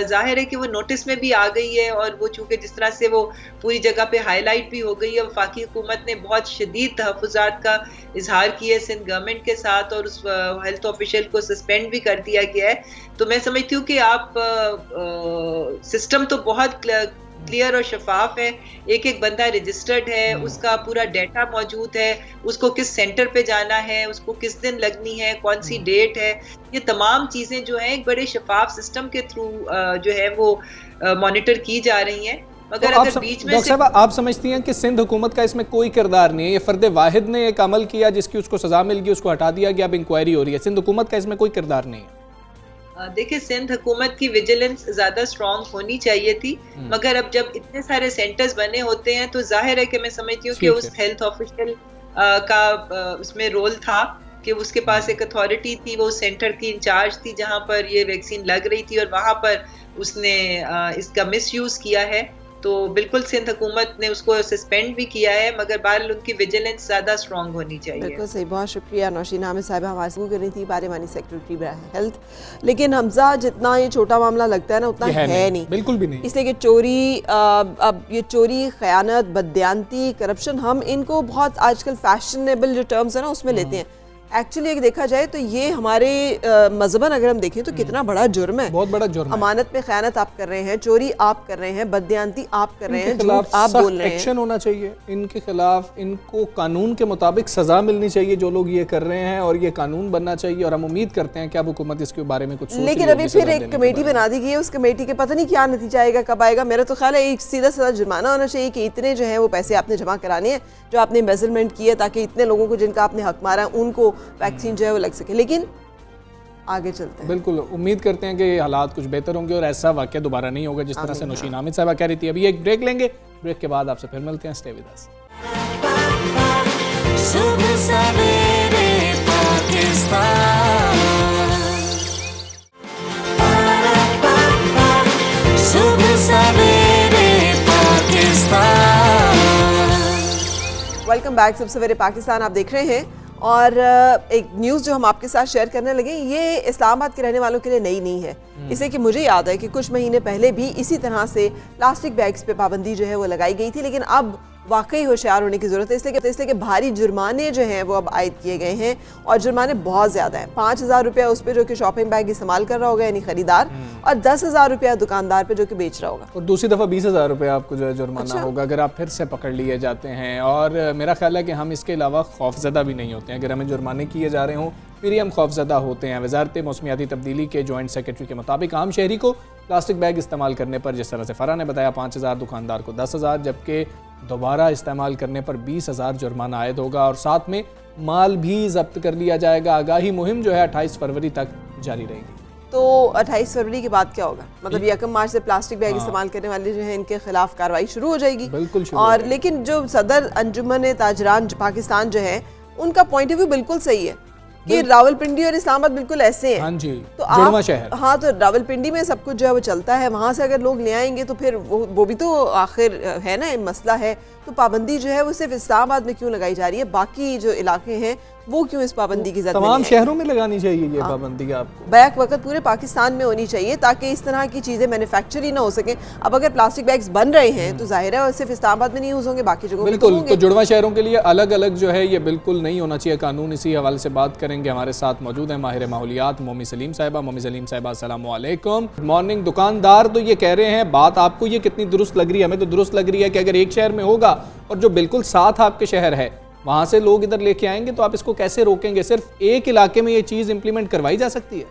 ज़ाहिर है कि वो नोटिस में भी आ गई है और वो चूँकि जिस तरह से वो पूरी जगह पे हाईलाइट भी हो गई है, वफाकी हुकूमत ने बहुत शदीद तहफ़्फ़ुज़ात का इजहार किया है सिंध गवर्नमेंट के साथ और उस हेल्थ ऑफिशियल को सस्पेंड भी कर दिया गया है। तो मैं समझती हूँ कि आप सिस्टम तो बहुत क्लियर और शफाफ है, एक एक बंदा रजिस्टर्ड है, उसका पूरा डाटा मौजूद है, उसको किस सेंटर पे जाना है, उसको किस दिन लगनी है, कौन सी डेट है, ये तमाम चीज़ें जो हैं एक बड़े शफाफ सिस्टम के थ्रू जो है वो मॉनिटर की जा रही हैं। मगर तो अगर बीच में डॉक्टर साहब, आप समझती हैं कि सिंध हुकूमत का इसमें कोई किरदार नहीं है? ये फर्द वाहिद ने एक अमल किया जिसकी उसको सजा मिल गई, उसको हटा दिया गया, अब इंक्वायरी हो रही है, सिंध हुकूमत का इसमें कोई किरदार नहीं है? देखिए, सिंध हुकूमत की विजिलेंस ज्यादा स्ट्रॉन्ग होनी चाहिए थी, मगर अब जब इतने सारे सेंटर्स बने होते हैं तो जाहिर है कि मैं समझती हूँ कि उस हेल्थ ऑफिशियल का उसमें रोल था कि उसके पास एक अथॉरिटी थी, वो सेंटर की इंचार्ज थी जहां पर ये वैक्सीन लग रही थी और वहां पर उसने इसका मिसयूज किया है। तो बिल्कुल सिंध हुकूमत ने उसको सस्पेंड भी किया है, मगर बहरहाल उनकी विजिलेंस ज़्यादा स्ट्रॉन्ग होनी चाहिए। बिल्कुल सही, बहुत शुक्रिया नौशीन आमिर साहिबा हमारे से कर रही थी, पार्लिमानी सेक्रेटरी हेल्थ। लेकिन हमजा जितना ये छोटा मामला लगता है ना उतना है नहीं, बिल्कुल भी नहीं। इसलिए कि चोरी, अब ये चोरी, खयानत, बददियानती, करप्शन, हम इनको बहुत आजकल फैशनेबल जो टर्म्स है ना उसमें लेते हैं। एक्चुअली एक देखा जाए तो ये हमारे मजहबन अगर हम देखें तो कितना बड़ा जुर्म है, बहुत बड़ा जुर्म है। अमानत में खयानत आप कर रहे हैं, चोरी आप कर रहे हैं, बददियानती आप कर रहे हैं, झूठ आप बोल रहे हैं। एक्शन होना चाहिए इनके खिलाफ, इनको कानून के मुताबिक सजा मिलनी चाहिए जो लोग ये कर रहे हैं, और ये कानून बनना चाहिए। और हम उम्मीद करते हैं कि अब हुकूमत इसके बारे में कुछ, लेकिन अभी फिर एक कमेटी बना दी गई है, उस कमेटी के पता नहीं क्या नतीजा आएगा, कब आएगा। मेरा तो ख्याल है एक सीधा सीधा जुर्माना होना चाहिए कि इतने जो है वो पैसे आपने जमा कराने हैं जो आपने एम्बेजलमेंट किए, ताकि इतने लोगों को जिनका आपने हक मारा उनको वैक्सीन जो है वो लग सके। लेकिन आगे चलते हैं, बिल्कुल उम्मीद करते हैं कि हालात कुछ बेहतर होंगे और ऐसा वाकया दोबारा नहीं होगा जिस तरह से नौशीन आमिर साहबा कह रही थी। अभी एक ब्रेक लेंगे, ब्रेक के बाद आपसे फिर मिलते हैं। Stay with us. सुबह सवेरे पाकिस्तान, सुबह सवेरे पाकिस्तान। वेलकम बैक, सुबह सवेरे पाकिस्तान आप देख रहे हैं। और एक न्यूज़ जो हम आपके साथ शेयर करने लगे, ये इस्लामाबाद के रहने वालों के लिए नई नहीं है, इसलिए कि मुझे याद है कि कुछ महीने पहले भी इसी तरह से प्लास्टिक बैग्स पे पाबंदी जो है वो लगाई गई थी। लेकिन अब वाकई होशियार होने की ज़रूरत है, इसलिए कि भारी जुर्माने जो हैं वो अब आयद किए गए हैं, और जुर्माने बहुत ज़्यादा हैं। 5,000 रुपया उस पर जो कि शॉपिंग बैग इस्तेमाल कर रहा होगा यानी खरीदार, और 10,000 रुपया दुकानदार पे जो कि बेच रहा होगा, और दूसरी दफ़ा 20,000 रुपया आपको जो है जुर्माना होगा अगर आप फिर से पकड़ लिए जाते हैं। और मेरा ख्याल है कि हम इसके अलावा खौफजदा भी नहीं होते हैं। अगर हमें जुर्माने किए जा रहे हों फिर ही हम खौफजदा होते हैं। वजारत मौसमियाती तब्दीली के जॉइंट सेक्रेटरी के मुताबिक आम शहरी को प्लास्टिक बैग इस्तेमाल करने पर, जिस तरह से फ़रा ने बताया, 5,000, दुकानदार को 10,000, जबकि दोबारा इस्तेमाल करने पर 20,000 जुर्माना आयद होगा, और साथ में माल भी जब्त कर लिया जाएगा। आगाही मुहिम जो है 28 फरवरी तक जारी रहेगी। तो 28 फरवरी के बाद क्या होगा? मतलब 1 मार्च से प्लास्टिक बैग इस्तेमाल करने वाले जो है इनके खिलाफ कार्रवाई शुरू हो जाएगी। बिल्कुल शुरू और लेकिन जो सदर अंजुमन ताजरान पाकिस्तान जो है उनका पॉइंट ऑफ व्यू बिल्कुल सही है कि रावलपिंडी और इस्लामाबाद बिल्कुल ऐसे हैं। हाँ जी, तो आप शहर, हाँ, तो रावलपिंडी में सब कुछ जो है वो चलता है, वहाँ से अगर लोग ले आएंगे तो फिर वो भी तो आखिर है ना, मसला है। तो पाबंदी जो है वो सिर्फ इस्लामाबाद में क्यों लगाई जा रही है, बाकी जो इलाके हैं वो क्यों इस पाबंदी की ज़रूरत तमाम शहरों में लगानी चाहिए ये पाबंदी आपको बैक वक्त पूरे पाकिस्तान में होनी चाहिए, ताकि इस तरह की चीज़ें मैन्युफैक्चर ही ना हो सके। अब अगर प्लास्टिक बैग्स बन रहे हैं तो जाहिर है सिर्फ इस्लामाबाद में नहीं यूज़ होंगे, बाकी जगहों बिल्कुल। तो जुड़वा शहरों के लिए अलग अलग जो है ये बिल्कुल नहीं होना चाहिए कानून। इसी हवाले से बात करेंगे, हमारे साथ मौजूद है माहिर माहौलियात मोमी सलीम साहिबा। मोमी सलीम साहिबा अस्सलाम वालेकुम। Good morning. दुकानदार तो ये कह रहे हैं, बात आपको ये कितनी दुरुस्त लग रही है? हमें तो दुरुस्त लग रही है कि अगर एक शहर में होगा और जो बिल्कुल साथ आपके शहर है वहाँ से लोग इधर लेके आएंगे तो आप इसको कैसे रोकेंगे? सिर्फ एक इलाके में ये चीज़ इंप्लीमेंट करवाई जा सकती है?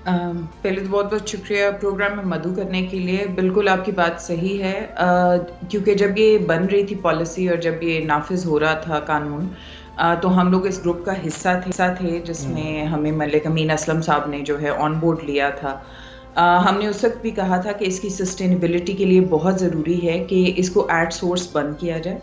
पहले तो बहुत बहुत शुक्रिया प्रोग्राम में मदु करने के लिए। बिल्कुल आपकी बात सही है, क्योंकि जब ये बन रही थी पॉलिसी और जब ये नाफिज हो रहा था कानून, तो हम लोग इस ग्रुप का हिस्सा थे जिसमें हमें मलिक अमीन असलम साहब ने जो है ऑन बोर्ड लिया था। हमने उस वक्त भी कहा था कि इसकी सस्टेनेबिलिटी के लिए बहुत ज़रूरी है कि इसको एट सोर्स बंद किया जाए।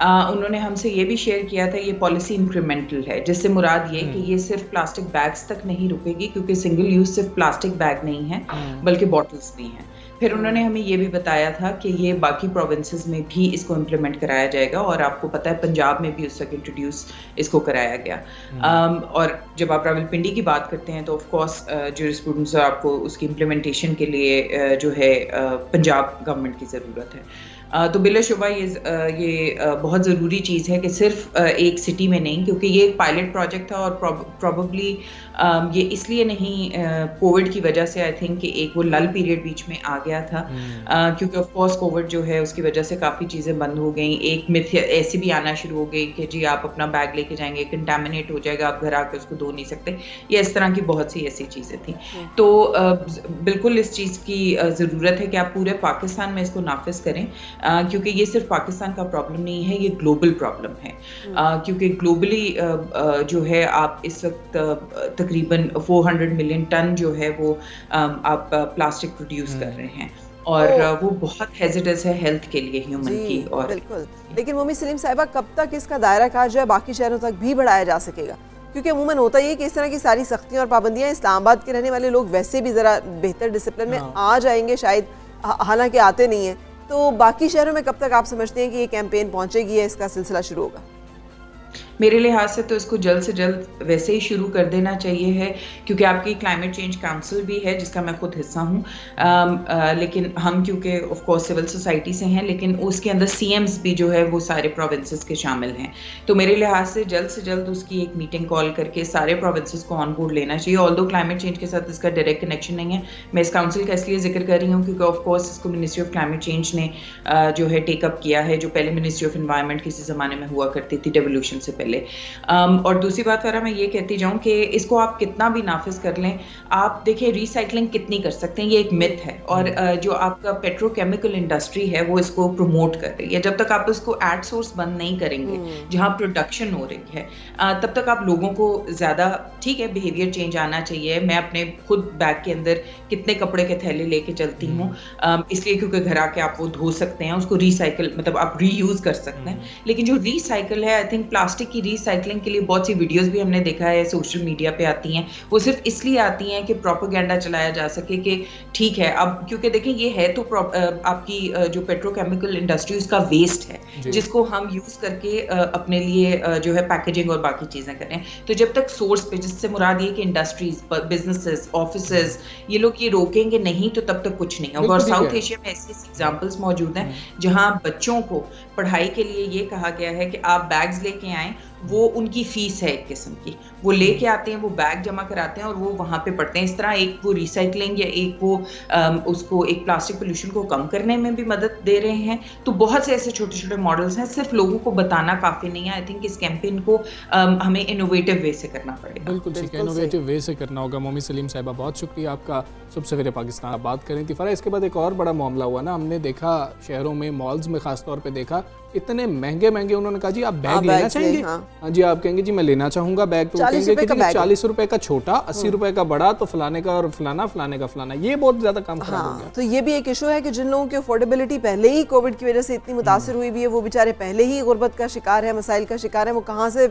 उन्होंने हमसे ये भी शेयर किया था ये पॉलिसी इंक्रीमेंटल है, जिससे मुराद ये कि ये सिर्फ प्लास्टिक बैग्स तक नहीं रुकेगी, क्योंकि सिंगल यूज सिर्फ प्लास्टिक बैग नहीं है बल्कि बॉटल्स भी हैं। फिर उन्होंने हमें ये भी बताया था कि ये बाकी प्रोविंसेस में भी इसको इम्प्लीमेंट कराया जाएगा, और आपको पता है पंजाब में भी उस तक इंट्रोड्यूस इसको कराया गया। और जब आप रावलपिंडी की बात करते हैं तो ऑफ कोर्स ज्यूरिस्प्रूडेंस आपको उसकी इम्प्लीमेंटेशन के लिए जो है पंजाब गवर्नमेंट की ज़रूरत है। तो बिलाशुबा ये बहुत ज़रूरी चीज़ है कि सिर्फ एक सिटी में नहीं, क्योंकि ये एक पायलट प्रोजेक्ट था और प्रॉबली ये इसलिए नहीं कोविड की वजह से, आई थिंक कि एक वो लल पीरियड बीच में आ गया था, क्योंकि ऑफ कोर्स कोविड जो है उसकी वजह से काफ़ी चीज़ें बंद हो गई। एक मिथ ऐसी भी आना शुरू हो गई कि जी आप अपना बैग लेके जाएंगे कंटामिनेट हो जाएगा, आप घर आके उसको धो नहीं सकते, ये इस तरह की बहुत सी ऐसी चीज़ें थी। तो बिल्कुल इस चीज़ की ज़रूरत है कि आप पूरे पाकिस्तान में इसको नाफिज करें, क्योंकि ये सिर्फ पाकिस्तान का प्रॉब्लम नहीं है, ये ग्लोबल प्रॉब्लम है। क्योंकि ग्लोबली जो है आप इस वक्त तकरीबन 400 मिलियन टन जो है वो आप प्लास्टिक प्रोड्यूस कर रहे हैं। और वो बहुत हेजिटेंस है हेल्थ के लिए ह्यूमन की। और बिल्कुल, लेकिन मोमी सलीम साहिबा कब तक इसका दायरा कार जो है बाकी शहरों तक भी बढ़ाया जा सकेगा? क्योंकि अमूमन होता ही है कि इस तरह की सारी सख्तियां और पाबंदियां इस्लामाबाद के रहने वाले लोग वैसे भी ज़रा बेहतर डिसिप्लिन में आ जाएंगे शायद, हालांकि आते नहीं हैं। तो बाकी शहरों में कब तक आप समझते हैं कि ये कैंपेन पहुंचेगी या इसका सिलसिला शुरू होगा? मेरे लिहाज से तो इसको जल्द से जल्द वैसे ही शुरू कर देना चाहिए है, क्योंकि आपकी क्लाइमेट चेंज काउंसिल भी है जिसका मैं खुद हिस्सा हूँ, लेकिन हम क्योंकि ऑफ कोर्स सिविल सोसाइटी से हैं, लेकिन उसके अंदर सीएम्स भी जो है वो सारे प्रोविंसेस के शामिल हैं। तो मेरे लिहाज से जल्द उसकी एक मीटिंग कॉल करके सारे प्रोविंसेस को ऑन बोर्ड लेना चाहिए। ऑल्दो क्लाइमेट चेंज के साथ इसका डायरेक्ट कनेक्शन नहीं है, मैं इस काउंसिल का इसलिए जिक्र कर रही हूँ क्योंकि ऑफ कोर्स इसको मिनिस्ट्री ऑफ क्लाइमेट चेंज ने जो है टेकअप किया है, जो पहले मिनिस्ट्री ऑफ एनवायरनमेंट किसी ज़माने में हुआ करती थी डेवोल्यूशन से पहले। और दूसरी बात फरा मैं ये कहती जाऊं कि इसको आप कितना भी नाफिज कर लें, आप देखिए रिसाइकलिंग कितनी कर सकते हैं, ये एक मिथ है। और जो आपका पेट्रोकेमिकल इंडस्ट्री है वो इसको प्रमोट कर रही है। जब तक आप इसको एड सोर्स बंद नहीं करेंगे जहां प्रोडक्शन हो रही है, तब तक आप लोगों को ज्यादा, ठीक है बिहेवियर चेंज आना चाहिए। मैं अपने खुद बैग के अंदर कितने कपड़े के थैले लेके चलती हूँ, इसलिए क्योंकि घर आके आप वो धो सकते हैं, उसको रिसाइकल मतलब आप रीयूज कर सकते हैं। लेकिन जो रिसाइकल है, आई थिंक प्लास्टिक की रिसाइकलिंग के लिए बहुत सी वीडियोस भी हमने देखा है सोशल मीडिया पे आती हैं, वो सिर्फ इसलिए आती हैं कि प्रोपेगेंडा चलाया जा सके कि ठीक है अब, क्योंकि देखिए ये है तो आपकी जो पेट्रोकेमिकल इंडस्ट्री उसका वेस्ट है जिसको हम यूज करके अपने लिए जो है पैकेजिंग और बाकी चीजें करें। तो जब तक सोर्स पे, जिससे मुराद ये कि इंडस्ट्रीज, बिजनेसेस, ऑफिसेज, ये लोग ये रोकेंगे नहीं तो तब तक कुछ नहीं होगा। और साउथ एशिया में ऐसी एग्जांपल्स मौजूद हैं जहां बच्चों को पढ़ाई के लिए ये कहा गया है कि आप बैग्स लेके आएं, वो उनकी फीस है एक किस्म की, वो लेके आते हैं, वो बैग जमा कराते हैं और वो वहाँ पे पढ़ते हैं। इस तरह एक वो रिसाइकलिंग या एक वो उसको एक प्लास्टिक पोल्यूशन को कम करने में भी मदद दे रहे हैं। तो बहुत से ऐसे छोटे छोटे मॉडल्स हैं, सिर्फ लोगों को बताना काफ़ी नहीं है। आई थिंक इस कैंपेन को हमें इनोवेटिव वे से करना पड़ेगा। बिल्कुल ठीक है, इनोवेटिव वे से करना होगा। मोमी सलीम साहिबा बहुत शुक्रिया आपका। सुबह सवेरे पाकिस्तान आप बात करें थी फरा। इसके बाद एक और बड़ा मामला हुआ ना, हमने देखा शहरों में, मॉल्स में खासतौर पर देखा, इतने महंगे उन्होंने कहा जी आप बैग लेना चाहेंगे? हाँ जी, आप कहेंगे जी मैं लेना चाहूंगा बैग, तो कहेंगे कि 40 रुपए का छोटा, 80 रुपए का बड़ा, तो फलाने का और फलाने का फलाना। ये बहुत ज्यादा काम खराब हो गया। तो ये भी एक इशू है कि जिन लोगों की अफोर्डेबिलिटी पहले ही कोविड की वजह से इतनी मुतासर हुई भी है, वो बेचारे पहले ही गुर्बत का शिकार है, मसाइल का शिकार है, वो कहाँ से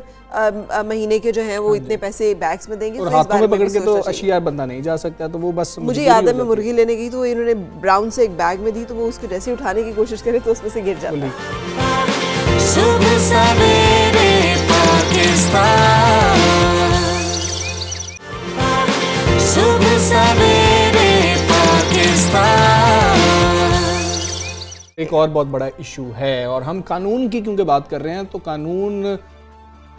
महीने के जो है वो इतने पैसे बैग्स में देंगे? और हाथों में पकड़ के तो अशिया बंदा नहीं जा सकता, तो वो बस। मुझे याद है मैं मुर्गी लेने गई तो इन्होंने ब्राउन से एक बैग में दी, तो वो उसको जैसे उठाने की कोशिश करे तो उसमें से गिर जाता है। सुबह सवेरे पाकिस्तान, सुबह सवेरे पाकिस्तान। एक और बहुत बड़ा इशू है, और हम कानून की क्योंकि बात कर रहे हैं, तो कानून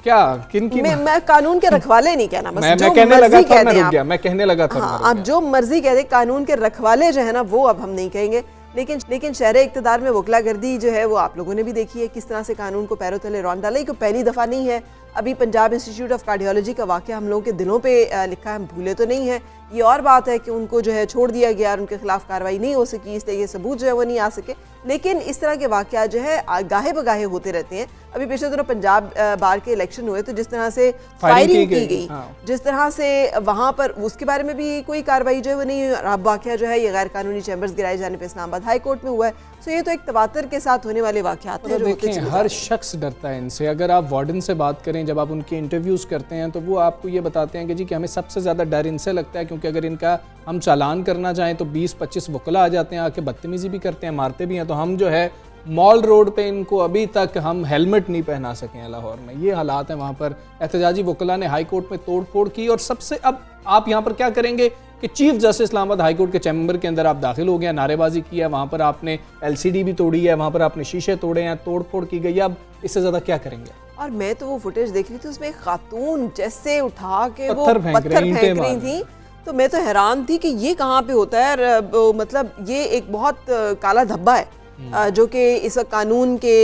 क्या किन की मैं कानून के रखवाले नहीं कहना, बस मैं जो कहने लगा मर्जी था, कह मैं दें रुक आप। गया, मैं कहने लगा था। हाँ, आप जो मर्जी कह दें, कानून के रखवाले जो है ना वो अब हम नहीं कहेंगे। लेकिन शहर इक़्तिदार में वकलागर्दी जो है वो आप लोगों ने भी देखी है, किस तरह से कानून को पैरों तले रौंद डाला। को पहली दफ़ा नहीं है। अभी पंजाब इंस्टीट्यूट ऑफ कार्डियोलॉजी का वाक़या हम लोगों के दिलों पे लिखा है, हम भूले तो नहीं है। ये और बात है कि उनको जो है छोड़ दिया गया और उनके खिलाफ कार्रवाई नहीं हो सकी, इसलिए ये सबूत जो है वो नहीं आ सके। लेकिन इस तरह के वाक़या जो है गाहे बगाहे होते रहते हैं। अभी पिछले दिनों पंजाब बार के इलेक्शन हुए, तो जिस तरह से फायरिंग की गई, जिस तरह से वहाँ पर, उसके बारे में भी कोई कार्रवाई जो है वो नहीं। अब वाक़या जो है ये गैर कानूनी चैम्बर्स गिराए जाने पर इस्लामाबाद हाई कोर्ट में हुआ है। तो ये तो एक तवातर के साथ होने वाले वाक़यात हैं। देखिए, हर शख्स डरता है इनसे। अगर आप वार्डन से बात करें, जब आप उनके इंटरव्यूज़ करते हैं, तो वो आपको ये बताते हैं कि जी कि हमें सबसे ज़्यादा डर इनसे लगता है, क्योंकि अगर इनका हम चालान करना चाहें तो 20-25 वकला आ जाते हैं, आके बदतमीज़ी भी करते हैं, मारते भी हैं। तो हम जो है मॉल रोड पे इनको अभी तक हम हेलमेट नहीं पहना सके हैं लाहौर में। ये हालात हैं वहाँ पर। एहतजाजी वकला ने हाई कोर्ट में तोड़ फोड़ की, और सबसे अब आप यहाँ पर क्या करेंगे कि chief justice Islamabad high court के चैम्बर के अंदर आप दाखिल हो गए, नारेबाजी की है, वहाँ पर आपने LCD भी तोड़ी है, वहाँ पर आपने शीशे तोड़े हैं, तोड़ फोड़ की गई है। अब इससे ज़्यादा क्या करेंगे? और मैं तो वो फुटेज देख रही थी, उसमें एक खातून जैसे उठा के वो पत्थर फेंक रही थी, तो मैं तो हैरान थी कि ये कहाँ पे होता है। मतलब ये एक बहुत काला धब्बा है जो कि इस कानून के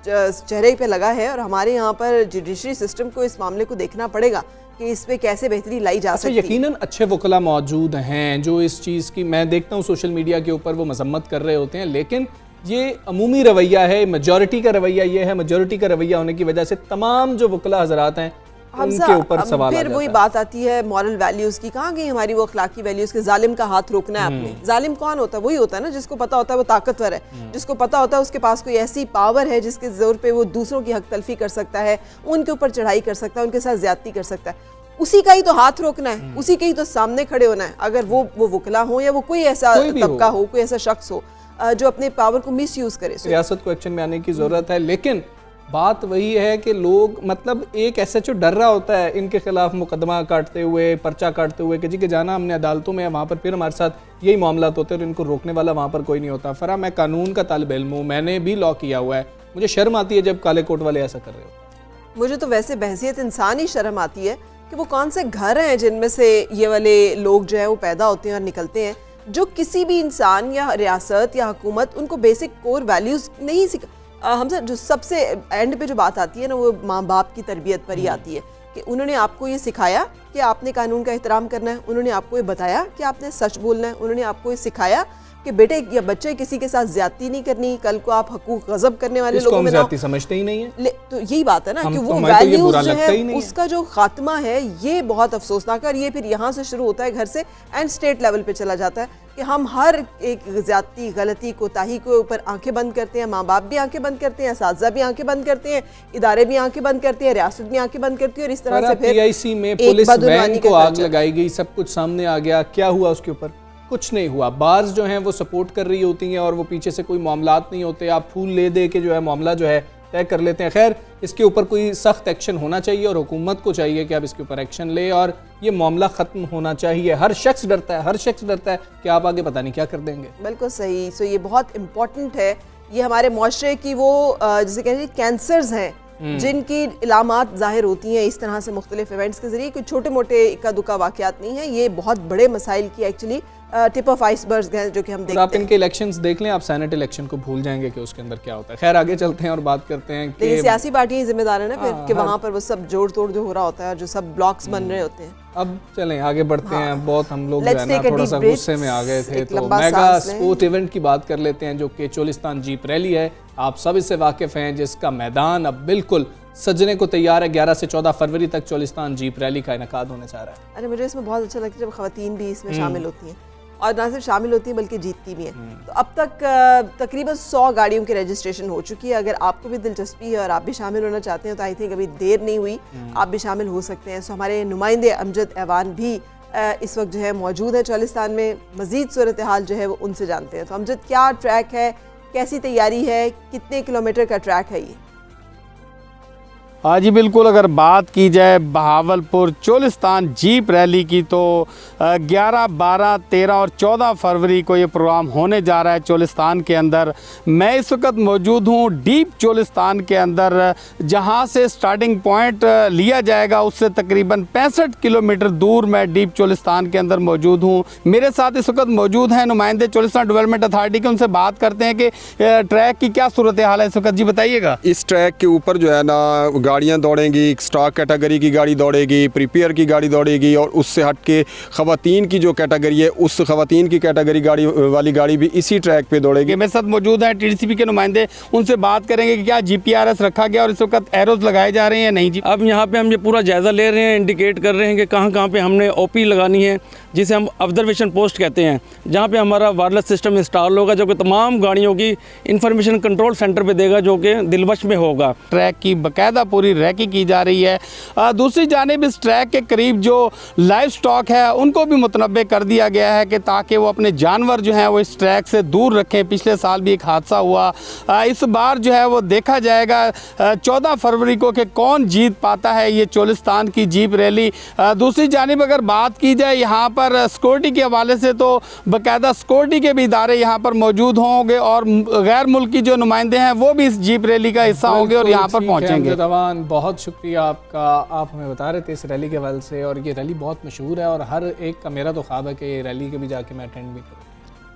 चेहरे पे लगा है, और हमारे यहाँ पर जुडिशरी सिस्टम को इस मामले को देखना पड़ेगा कि इस पे कैसे बेहतरी लाई जा सकती है। यकीनन अच्छे वकला मौजूद हैं जो इस चीज़ की, मैं देखता हूँ सोशल मीडिया के ऊपर वो मजम्मत कर रहे होते हैं, लेकिन ये अमूमी रवैया है, मेजॉरिटी का रवैया ये है। मेजॉरिटी का रवैया होने की वजह से तमाम जो वकला हजरात हैं उनके ऊपर सवाल फिर वही बात आती है मॉरल वैल्यूज की। कहाँ गई हमारी वो अखलाकी वैल्यूज के? जालिम का हाथ रोकना है आपने। जालिम कौन होता है? वही होता है ना जिसको पता होता है वो ताकतवर है, जिसको पता होता है उसके पास कोई ऐसी पावर है जिसके जोर पे वो दूसरों की हक तलफी कर सकता है, उनके ऊपर चढ़ाई कर सकता है, उनके साथ ज्यादती कर सकता है। उसी का ही तो हाथ रोकना है, उसी के ही तो सामने खड़े होना है। अगर वो वकला हो या वो कोई ऐसा तबका हो, कोई ऐसा शख्स हो जो अपने पावर को मिस यूज करे, रियासत को एक्शन में आने की जरूरत है। लेकिन बात वही है कि लोग मतलब एक SHO डर रहा होता है इनके खिलाफ मुकदमा काटते हुए, पर्चा काटते हुए कि जी के जाना हमने अदालतों में, वहाँ पर फिर हमारे साथ यही मामला होते हैं और इनको रोकने वाला वहाँ पर कोई नहीं होता। फरा मैं कानून का तालिब इल्म हूँ, मैंने भी लॉ किया हुआ है, मुझे शर्म आती है जब काले कोट वाले ऐसा कर रहे हो। मुझे तो वैसे बहसियत इंसान ही शर्म आती है कि वो कौन से घर हैं जिनमें से ये वाले लोग जो है वो पैदा होते हैं और निकलते हैं, जो किसी भी इंसान या रियासत या हुकूमत उनको बेसिक कोर वैल्यूज़ नहीं सिखा। हमसे जो सबसे एंड पे जो बात आती है ना, वो माँ बाप की तरबियत पर ही आती है कि उन्होंने आपको ये सिखाया कि आपने कानून का एहतराम करना है, उन्होंने आपको ये बताया कि आपने सच बोलना है, उन्होंने आपको ये सिखाया कि बेटे या बच्चे किसी के साथ ज्यादती नहीं करनी, कल को आप हकूक गजब करने वाले लोगों में ज्यादती समझते ही नहीं है। तो यही बात है ना कि वो तो वैल्यूज जो है उसका जो खात्मा है ये बहुत अफसोसनाक है। और ये फिर यहाँ से शुरू होता है घर से एंड स्टेट लेवल पे चला जाता है कि हम हर एक ज्यादती, गलती, कोताही के ऊपर आंखें बंद करते हैं। माँ बाप भी आंखें बंद करते हैं, असातिज़ा भी आंखें बंद करते हैं, इदारे भी आंखें बंद करते हैं, रियासत भी आंखें बंद करती है। और इस तरह से फिर PIC में पुलिस वैन को आग लगाई गई, सब कुछ सामने आ गया, क्या हुआ उसके ऊपर? कुछ नहीं हुआ। बार्स जो हैं वो सपोर्ट कर रही होती हैं और वो पीछे से कोई मामलात नहीं होते, आप फूल ले दे के जो है मामला जो है तय कर लेते हैं। खैर, इसके ऊपर कोई सख्त एक्शन होना चाहिए और हुकूमत को चाहिए कि आप इसके ऊपर एक्शन ले और ये मामला ख़त्म होना चाहिए। हर शख्स डरता है, हर शख्स डरता है कि आप आगे पता नहीं क्या कर देंगे। बिल्कुल सही। सो ये बहुत इम्पोर्टेंट है, ये हमारे मुआशरे की वो जिसे कहते हैं कैंसर्स हैं जिनकी इलामात जाहिर होती हैं इस तरह से मुख्तलिफ इवेंट्स के जरिए। कोई छोटे मोटे इक्का दुक्का वाक़यात नहीं है, ये बहुत बड़े मसाइल की एक्चुअली टिप ऑफ आइसबर्ग हैं जो कि हम देखते हैं। आप इनके इलेक्शंस देख लें, आप सेनेट इलेक्शन को भूल जाएंगे कि उसके अंदर क्या होता है। खैर, आगे चलते हैं और बात करते हैं कि लेकिन सियासी पार्टियां जिम्मेदार है ना फिर कि वहाँ पर वो सब जोड़ तोड़ जो हो रहा होता है और जो सब ब्लॉक्स बन रहे होते हैं। अब चलें आगे बढ़ते हैं। बहुत हम लोग जो है ना थोड़ा सा गुस्से में आ गए थे, तो मेगा स्पोर्ट इवेंट की बात कर लेते हैं जो कि चोलिस्तान जीप रैली है। आप सब इससे वाकिफ हैं, जिसका मैदान अब बिल्कुल सजने को तैयार है। 11 से 14 फरवरी तक चोलिस्तान जीप रैली का इनेकाद होने जा रहा है। अरे मुझे इसमें बहुत अच्छा लगता है जब खवातीन भी इसमें शामिल होती हैं और ना सिर्फ शामिल होती हैं बल्कि जीतती भी हैं। तो अब तक तकरीबन 100 गाड़ियों की रजिस्ट्रेशन हो चुकी है। अगर आपको भी दिलचस्पी है और आप भी शामिल होना चाहते हैं तो आई थिंक अभी देर नहीं हुई, आप भी शामिल हो सकते हैं। सो हमारे नुमाइंदे अमजद ऐवान भी इस वक्त जो है मौजूद है चोलिस्तान में। मजीद सूरत हाल जो है वो उनसे जानते हैं। तो अमजद, क्या ट्रैक है, कैसी तैयारी है, कितने किलोमीटर का ट्रैक है ये? हाँ जी बिल्कुल, अगर बात की जाए बहावलपुर चोलिस्तान जीप रैली की तो 11, 12, 13 और 14 फरवरी को ये प्रोग्राम होने जा रहा है चोलिस्तान के अंदर। मैं इस वक्त मौजूद हूँ डीप चोलिस्तान के अंदर, जहाँ से स्टार्टिंग पॉइंट लिया जाएगा उससे तकरीबन 65 किलोमीटर दूर मैं डीप चोलिस्तान के अंदर मौजूद हूँ। मेरे साथ इस वक्त मौजूद हैं नुमाइंदे चोलिस्तान डेवलपमेंट अथॉरिटी के, उनसे बात करते हैं कि ट्रैक की क्या सूरत हाल है इस वक्त। जी बताइएगा। इस ट्रैक के ऊपर जो है ना गाड़ियाँ दौड़ेंगी, स्टॉक कैटेगरी की गाड़ी दौड़ेगी, प्रीपेयर की गाड़ी दौड़ेगी और उससे हट के ख़वातीन की जो कैटेगरी है उस ख़वातीन की कैटेगरी वाली गाड़ी भी इसी ट्रैक पे दौड़ेगी। मेरे साथ मौजूद हैं TDCP के नुमाइंदे, उनसे बात करेंगे कि क्या GPRS रखा गया और इस वक्त एरोज लगाए जा रहे हैं नहीं। जी अब यहाँ पे हम ये पूरा जायज़ा ले रहे हैं, इंडिकेट कर रहे हैं कि कहाँ कहाँ पे हमने OP लगानी है, जिसे हम ऑब्जर्वेशन पोस्ट कहते हैं, जहाँ पे हमारा वायरलेस सिस्टम इंस्टॉल होगा जो कि तमाम गाड़ियों की इंफॉर्मेशन कंट्रोल सेंटर पे देगा जो कि दिलवश में होगा। ट्रैक की बाकायदा पूरी रैकी की जा रही है। दूसरी जानिब इस ट्रैक के करीब जो लाइव स्टॉक है उनको भी मुतनब्बे कर दिया गया है कि ताकि वो अपने जानवर जो हैं वो इस ट्रैक से दूर रखें। पिछले साल भी एक हादसा हुआ, इस बार जो है वो देखा जाएगा 14 फरवरी को कि कौन जीत पाता है ये चोलिस्तान की जीप रैली। दूसरी जानिब अगर बात की जाए यहाँ पर सिक्योरिटी के हवाले से तो बाकायदा सिक्योरिटी के भी इदारे यहाँ पर मौजूद होंगे और गैर मुल्की जो नुमाइंदे हैं वो भी इस जीप रैली का हिस्सा होंगे और यहाँ पर पहुँचेंगे। बहुत शुक्रिया आपका, आप हमें बता रहे थे इस रैली के हवाले से और ये रैली बहुत मशहूर है और हर एक का मेरा तो ख्वाब है कि ये रैली के भी जाके मैं अटेंड भी करूँ।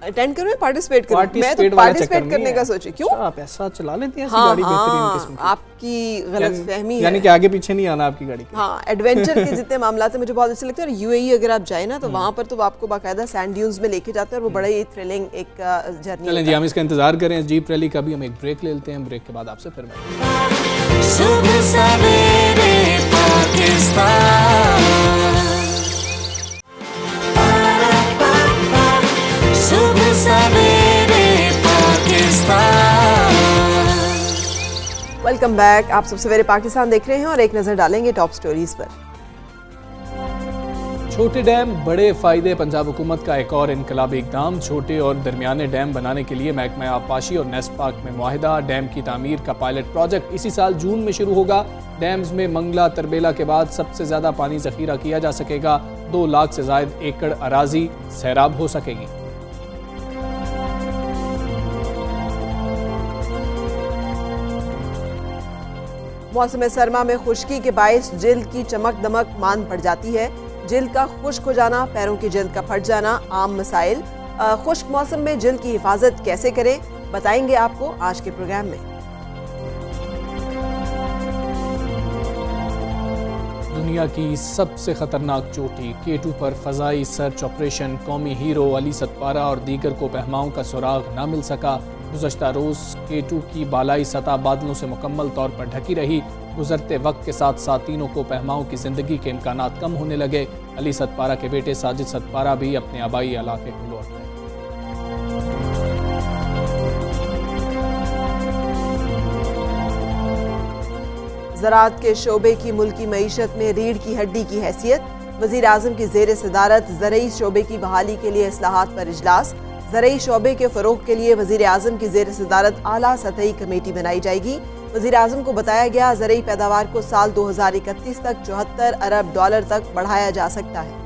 अटेंड करूँ, पार्टिसिपेट करूँ? मैं तो पार्टिसिपेट करने का सोची। क्यों? आप ऐसा चला लेती हैं ऐसी हाँ, गाड़ी बेहतरीन किस्म की। आपकी गलतफहमी है, यानी कि आगे पीछे नहीं आना आपकी गाड़ी के। हाँ, एडवेंचर के जितने मामला हैं मुझे बहुत अच्छे लगते हैं। और UAE अगर आप जाए ना तो वहाँ पर तो आपको बाकायदा सैंड ड्यून्स में लेके जाते हैं और वो बड़ा ही थ्रिलिंग एक जर्नी। चलें जी, हम इसका इंतजार करें इस जीप रैली का भी। हम एक ब्रेक ले लेते हैं, ब्रेक के बाद आपसे फिर सुबह सवेरे पाकिस्तान, सुबह सवेरे पाकिस्तान। Welcome back. आप सब सवेरे पाकिस्तान देख रहे हैं और एक नजर डालेंगे टॉप स्टोरीज पर। छोटे डैम बड़े फायदे, पंजाब हुकूमत का एक और इनकलाबी इकदाम। छोटे और दरमियाने डैम बनाने के लिए महकमा आबपाशी और नेस्पाक में मुआहिदा। डैम की तामीर का पायलट प्रोजेक्ट इसी साल जून में शुरू होगा। डैम्स में मंगला तरबेला के बाद सबसे ज़्यादा पानी ज़खीरा किया जा सकेगा। 2 लाख से ज़ायद एकड़ अराजी सैराब हो सकेगी। मौसम सरमा में खुश्की के बायस जिल्द की चमक दमक मांद पड़ जाती है। जिल्द का खुश्क हो जाना, पैरों की जिल्द का फट जाना आम मसाइल। खुश्क मौसम में जिल्द की हिफाजत कैसे करें, बताएंगे आपको आज के प्रोग्राम में। दुनिया की सबसे खतरनाक चोटी K2 पर फजाई सर्च ऑपरेशन। कौमी हीरो अली सतपारा और दीगर को पहमाओं का सुराग ना मिल सका। गुज़श्ता रोज़ K2 की बालाई सतह बादलों से मुकम्मल तौर पर ढकी रही। गुजरते वक्त के साथ साथ तीनों को पहमाओं की ज़िंदगी के इम्कानात कम होने लगे। अली सतपारा के बेटे साजिद सतपारा भी अपने आबाई इलाके को लौट गए। ज़राअत के शोबे की मुल्की मईशत में रीढ़ की हड्डी की हैसियत। वज़ीर आज़म की ज़ेर सदारत ज़रई शोबे की बहाली के लिए इस्लाहात पर इजलास। ज़रई शोबे के फ़रोग़ के लिए वज़ीर आज़म की ज़ेर सदारत आला सतही कमेटी बनाई जाएगी। वज़ीर आज़म को बताया गया ज़रई पैदावार को साल 2031 तक $74 अरब तक बढ़ाया जा सकता है।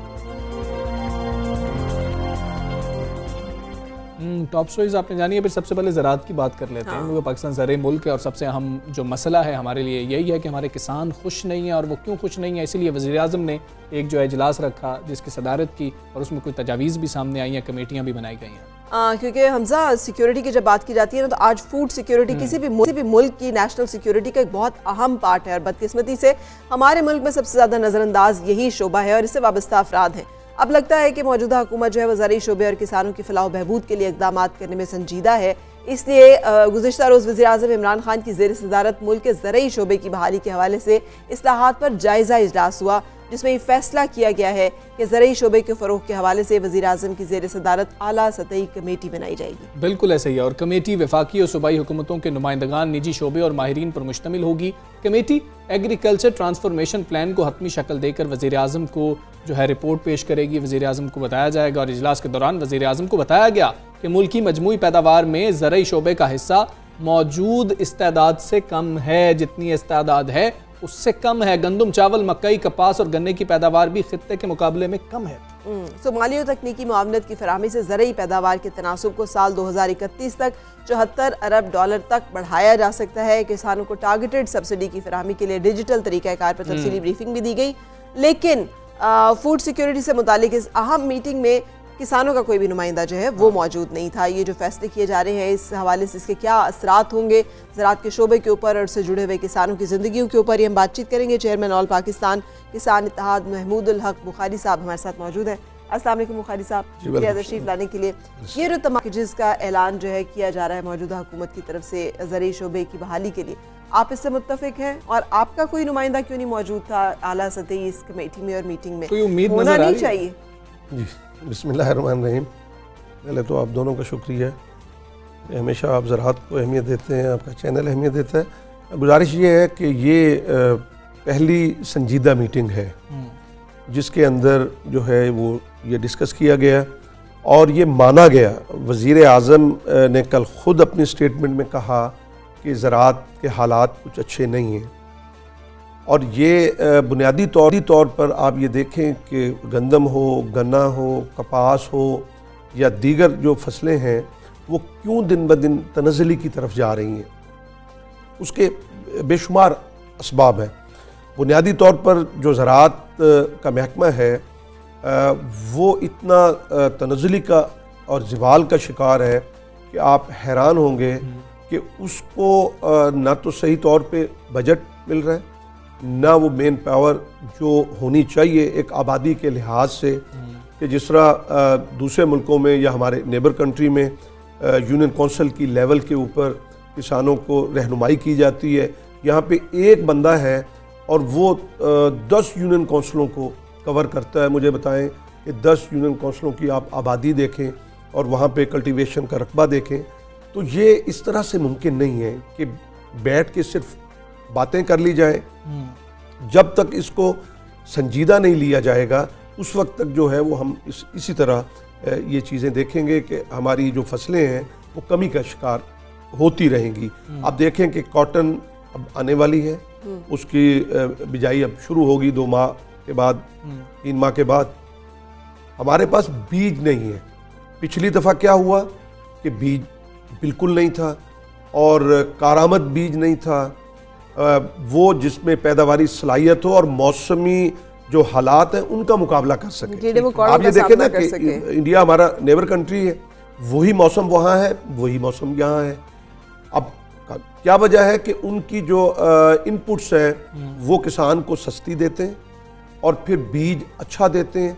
टॉप स्टोरीज आपने जानी है। फिर सबसे पहले ज़राअत की बात कर लेते हैं क्योंकि पाकिस्तान ज़रई मुल्क है और सबसे अहम जो मसला है हमारे लिए यही है कि हमारे किसान खुश नहीं है। और वो क्यों खुश नहीं है, इसीलिए वज़ीर आज़म ने एक जो इजलास रखा जिसकी सदारत की और उसमें कुछ तजावीज़ भी सामने आई हैं, कमेटियाँ भी बनाई गई हैं। क्योंकि हमजा सिक्योरिटी की जब बात की जाती है ना, तो आज फूड सिक्योरिटी किसी भी मुल्क की नेशनल सिक्योरिटी का एक बहुत अहम पार्ट है। और बदकिस्मती से हमारे मुल्क में सबसे ज़्यादा नज़रअंदाज यही शोबा है और इससे वाबस्ता अफराद हैं। अब लगता है कि मौजूदा हुकूमत जो है वह ज़रई शोबे और किसानों की फलाह बहबूद के लिए इक़दाम करने में संजीदा है। इसलिए गुज़िश्ता रोज़ वज़ीर आज़म इमरान खान की ज़ेर सदारत मुल्क के ज़रई शोबे की बहाली के हवाले से इस्लाहात पर जायज़ा इजलास हुआ, जिसमें ये फैसला किया गया है कि ज़रई शोबे के फ़रोग़ के हवाले से वज़ीर आज़म की ज़ेर सदारत आला सतही कमेटी बनाई जाएगी। बिल्कुल ऐसे ही है। और कमेटी वफाकी और सूबाई हुकूमतों के नुमाइंदगान, निजी शोबे और माहिरीन पर मुश्तमिल होगी। कमेटी एग्रीकल्चर ट्रांसफॉर्मेशन प्लान को हतमी शक्ल देकर वज़ीर आज़म को जो है रिपोर्ट पेश करेगी। वज़ीर आज़म को बताया जाएगा और इजलास के दौरान वज़ीर आज़म को बताया गया कि मुल्की मजमूई पैदावार में ज़रई शोबे का हिस्सा मौजूद इस्तेदाद से कम है। जितनी इस्तेदाद है उससे कम है। गंदम, चावल, मकई, कपास और गन्ने की पैदावार भी खित्ते के मुकाबले में कम है। सोमाली और तकनीकी मुआवनत की फराहमी से ज़रई पैदावार के तनासुब को साल 2031 तक $74 अरब तक बढ़ाया जा सकता है। किसानों को टारगेटेड सब्सिडी की फराहमी के लिए डिजिटल तरीक़ाकार पर तफसीली ब्रीफिंग भी दी गई। लेकिन फूड सिक्योरिटी से मुतालिक इस अहम मीटिंग में किसानों का कोई भी नुमाइंदा जो है वो मौजूद नहीं था। ये जो फैसले किए जा रहे हैं इस हवाले से इसके क्या असरात होंगे ज़राअत के शोबे के ऊपर और उससे जुड़े हुए किसानों की ज़िंदगियों के ऊपर, ये हम बातचीत करेंगे। चेयरमैन ऑल पाकिस्तान किसान इत्तेहाद महमूदुल हक बुखारी साहब हमारे साथ मौजूद हैं। अस्सलाम वालेकुम बुखारी साहब, शुक्रिया तशरीफ लाने के लिए। ये जो तमाम जिसका ऐलान जो है किया जा रहा है मौजूदा हुकूमत की तरफ से ज़रई शोबे की बहाली के लिए, आप इससे मुत्तफिक हैं? और आपका कोई नुमाइंदा क्यों नहीं मौजूद था आला सतही इस कमेटी में और मीटिंग में? कोई उम्मीद होना नहीं चाहिए? जी बिस्मिल्लाहिर्रहमानिर्रहीम। पहले तो आप दोनों का शुक्रिया। हमेशा आप ज़राअत को अहमियत देते हैं, आपका चैनल अहमियत देता है। गुजारिश ये है कि ये पहली संजीदा मीटिंग है जिसके अंदर जो है वो ये डिस्कस किया गया और ये माना गया। वज़ीर आज़म ने कल ख़ुद अपनी स्टेटमेंट में कहा कि ज़राअत के हालात कुछ अच्छे नहीं हैं। और ये बुनियादी तौर पर आप ये देखें कि गंदम हो, गन्ना हो, कपास हो या दीगर जो फसलें हैं वो क्यों दिन ब दिन तनज़्ज़ुली की तरफ जा रही हैं, उसके बेशुमार असबाब हैं। बुनियादी तौर पर जो ज़राअत का महकमा है वो इतना तनज़्ज़ुली का और ज़वाल का शिकार है कि आप हैरान होंगे कि उसको ना तो सही तौर पे बजट मिल रहा है, ना वो मेन पावर जो होनी चाहिए एक आबादी के लिहाज से, कि जिस तरह दूसरे मुल्कों में या हमारे नेबर कंट्री में यूनियन कौंसिल की लेवल के ऊपर किसानों को रहनुमाई की जाती है। यहाँ पे एक बंदा है और वो 10 यूनियन काउंसिलों को कवर करता है। मुझे बताएं कि 10 यूनियन काउंसिलों की आप आबादी देखें और वहाँ पे कल्टीवेशन का रकबा देखें, तो ये इस तरह से मुमकिन नहीं है कि बैठ के सिर्फ बातें कर ली जाए। जब तक इसको संजीदा नहीं लिया जाएगा उस वक्त तक जो है वो हम इसी तरह ये चीज़ें देखेंगे कि हमारी जो फसलें हैं वो कमी का शिकार होती रहेंगी। आप देखें कि कॉटन अब आने वाली है, उसकी बिजाई अब शुरू होगी 2 माह के बाद, 3 माह के बाद। हमारे पास बीज नहीं है। पिछली दफ़ा क्या हुआ कि बीज बिल्कुल नहीं था और कारामद बीज नहीं था, वो जिसमें पैदावारी सलाहियत हो और मौसमी जो हालात हैं उनका मुकाबला कर सके। आप ये देखें ना कि इंडिया हमारा नेबर कंट्री है, वही मौसम वहाँ है, वही मौसम यहाँ है। अब क्या वजह है कि उनकी जो इनपुट्स हैं वो किसान को सस्ती देते हैं और फिर बीज अच्छा देते हैं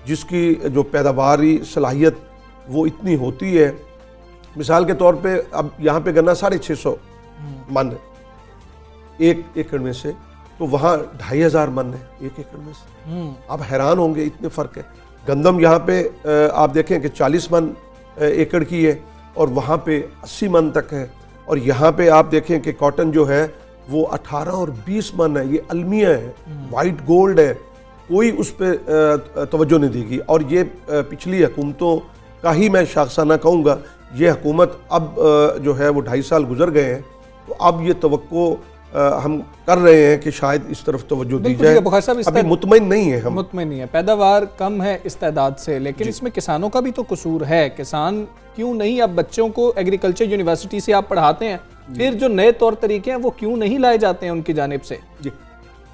जिसकी जो पैदावारी सलाहियत वो इतनी होती है। मिसाल के तौर पे अब यहाँ पे गन्ना 650 मन है 1 एकड़ में से, तो वहाँ 2500 मन है 1 एकड़ में से। आप हैरान होंगे, इतने फ़र्क है। गंदम यहाँ पे आप देखें कि 40 मन एकड़ की है और वहाँ पे 80 मन तक है, और यहाँ पे आप देखें कि कॉटन जो है वो 18 और 20 मन है। ये अलमिया है, वाइट गोल्ड है, कोई उस पर तवज्जो नहीं देगी। और ये पिछली हुकूमतों का ही मैं शाखसाना कहूँगा। ये हुकूमत अब जो है वो 2.5 साल गुजर गए हैं, तो अब ये तवक्को हम कर रहे हैं कि शायद इस तरफ तवज्जो दी जाए। अभी मुतमईन नहीं है हम, मुतमईन नहीं है। पैदावार कम है इस तादाद से, लेकिन इसमें किसानों का भी तो कसूर है। किसान क्यों नहीं, अब बच्चों को एग्रीकल्चर यूनिवर्सिटी से आप पढ़ाते हैं, फिर जो नए तौर तरीके हैं वो क्यों नहीं लाए जाते हैं उनकी जानिब से? जी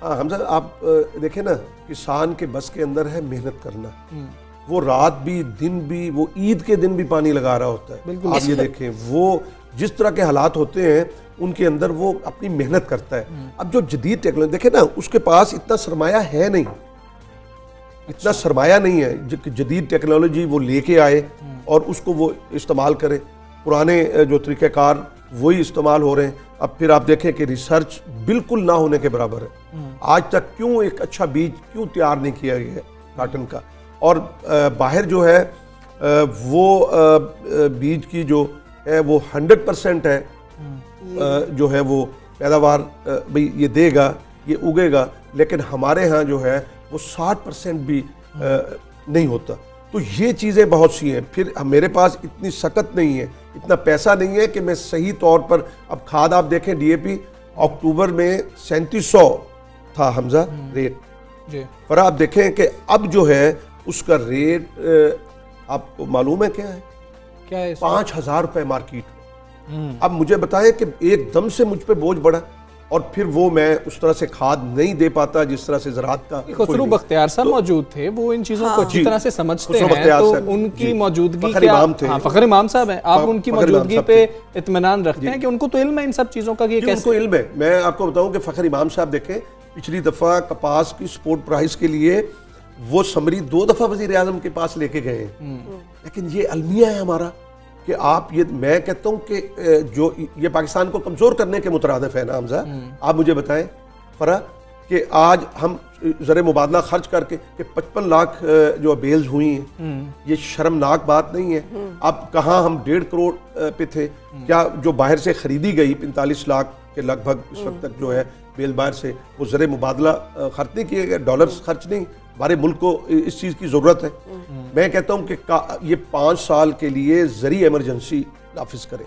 हाँ हमजा, आप देखें ना, किसान के बस के अंदर है मेहनत करना। वो रात भी दिन भी, वो ईद के दिन भी पानी लगा रहा होता है। आप ये देखें, वो जिस तरह के हालात होते हैं उनके अंदर वो अपनी मेहनत करता है। अब जो जदीद टेक्नोलॉजी देखें ना, उसके पास इतना सरमाया है नहीं, इतना सरमाया नहीं है जदीद टेक्नोलॉजी वो लेके आए और उसको वो इस्तेमाल करे। पुराने जो तरीक़ेकार वही इस्तेमाल हो रहे हैं। अब फिर आप देखें कि रिसर्च बिल्कुल ना होने के बराबर है। आज तक क्यों एक अच्छा बीज क्यों तैयार नहीं किया गया है काटन का, और बाहर जो है वो बीज की जो है वो 100% है, जो है वो पैदावार भाई ये देगा, ये उगेगा, लेकिन हमारे यहाँ जो है वो 60% भी नहीं होता। तो ये चीज़ें बहुत सी हैं। फिर मेरे पास इतनी सकत नहीं है, इतना पैसा नहीं है कि मैं सही तौर पर, अब खाद आप देखें DAP अक्टूबर में 3700 था हमजा रेट, पर आप देखें कि अब जो है उसका रेट आपको मालूम है क्या है? 5000 रुपये मार्केट में। अब मुझे बताएं कि एकदम से मुझ पे बोझ बढ़ा और फिर वो मैं उस तरह से खाद नहीं दे पाता जिस तरह से ज़राअत का। खुसरू बख्तियार साहब मौजूद थे, वो इन चीज़ों को अच्छी तरह से समझते हैं, तो उनकी मौजूदगी फ़खर इमाम थे। फ़खर इमाम साहब हैं, आप उनकी मौजूदगी पे इत्मीनान रखते हैं कि उनको तो इल्म है इन सब चीज़ों का कि कैसे? उनको इल्म है। मैं आपको बताऊं कि फ़खर इमाम साहब देखें, पिछली दफ़ा कपास की सपोर्ट प्राइस के लिए वो समरी 2 दफ़ा वज़ीर आज़म के पास लेके गए हैं। लेकिन ये अलमिया है हमारा कि आप ये, मैं कहता हूँ कि जो ये पाकिस्तान को कमज़ोर करने के मुतरादिफ है ना हमजा। आप मुझे बताएं फरा कि आज हम ज़र मुबादला खर्च करके कि 55 लाख जो बेल्स हुई हैं, ये शर्मनाक बात नहीं है? अब कहाँ हम 1.5 करोड़ पे थे, क्या जो बाहर से ख़रीदी गई 45 लाख के लगभग इस वक्त तक जो है बेल बाहर से, वो ज़र मुबादला खर्च नहीं किए गए, डॉलर्स खर्च नहीं। हमारे मुल्क को इस चीज़ की ज़रूरत है। मैं कहता हूँ कि ये 5 साल के लिए ज़री एमरजेंसी नाफिज करें।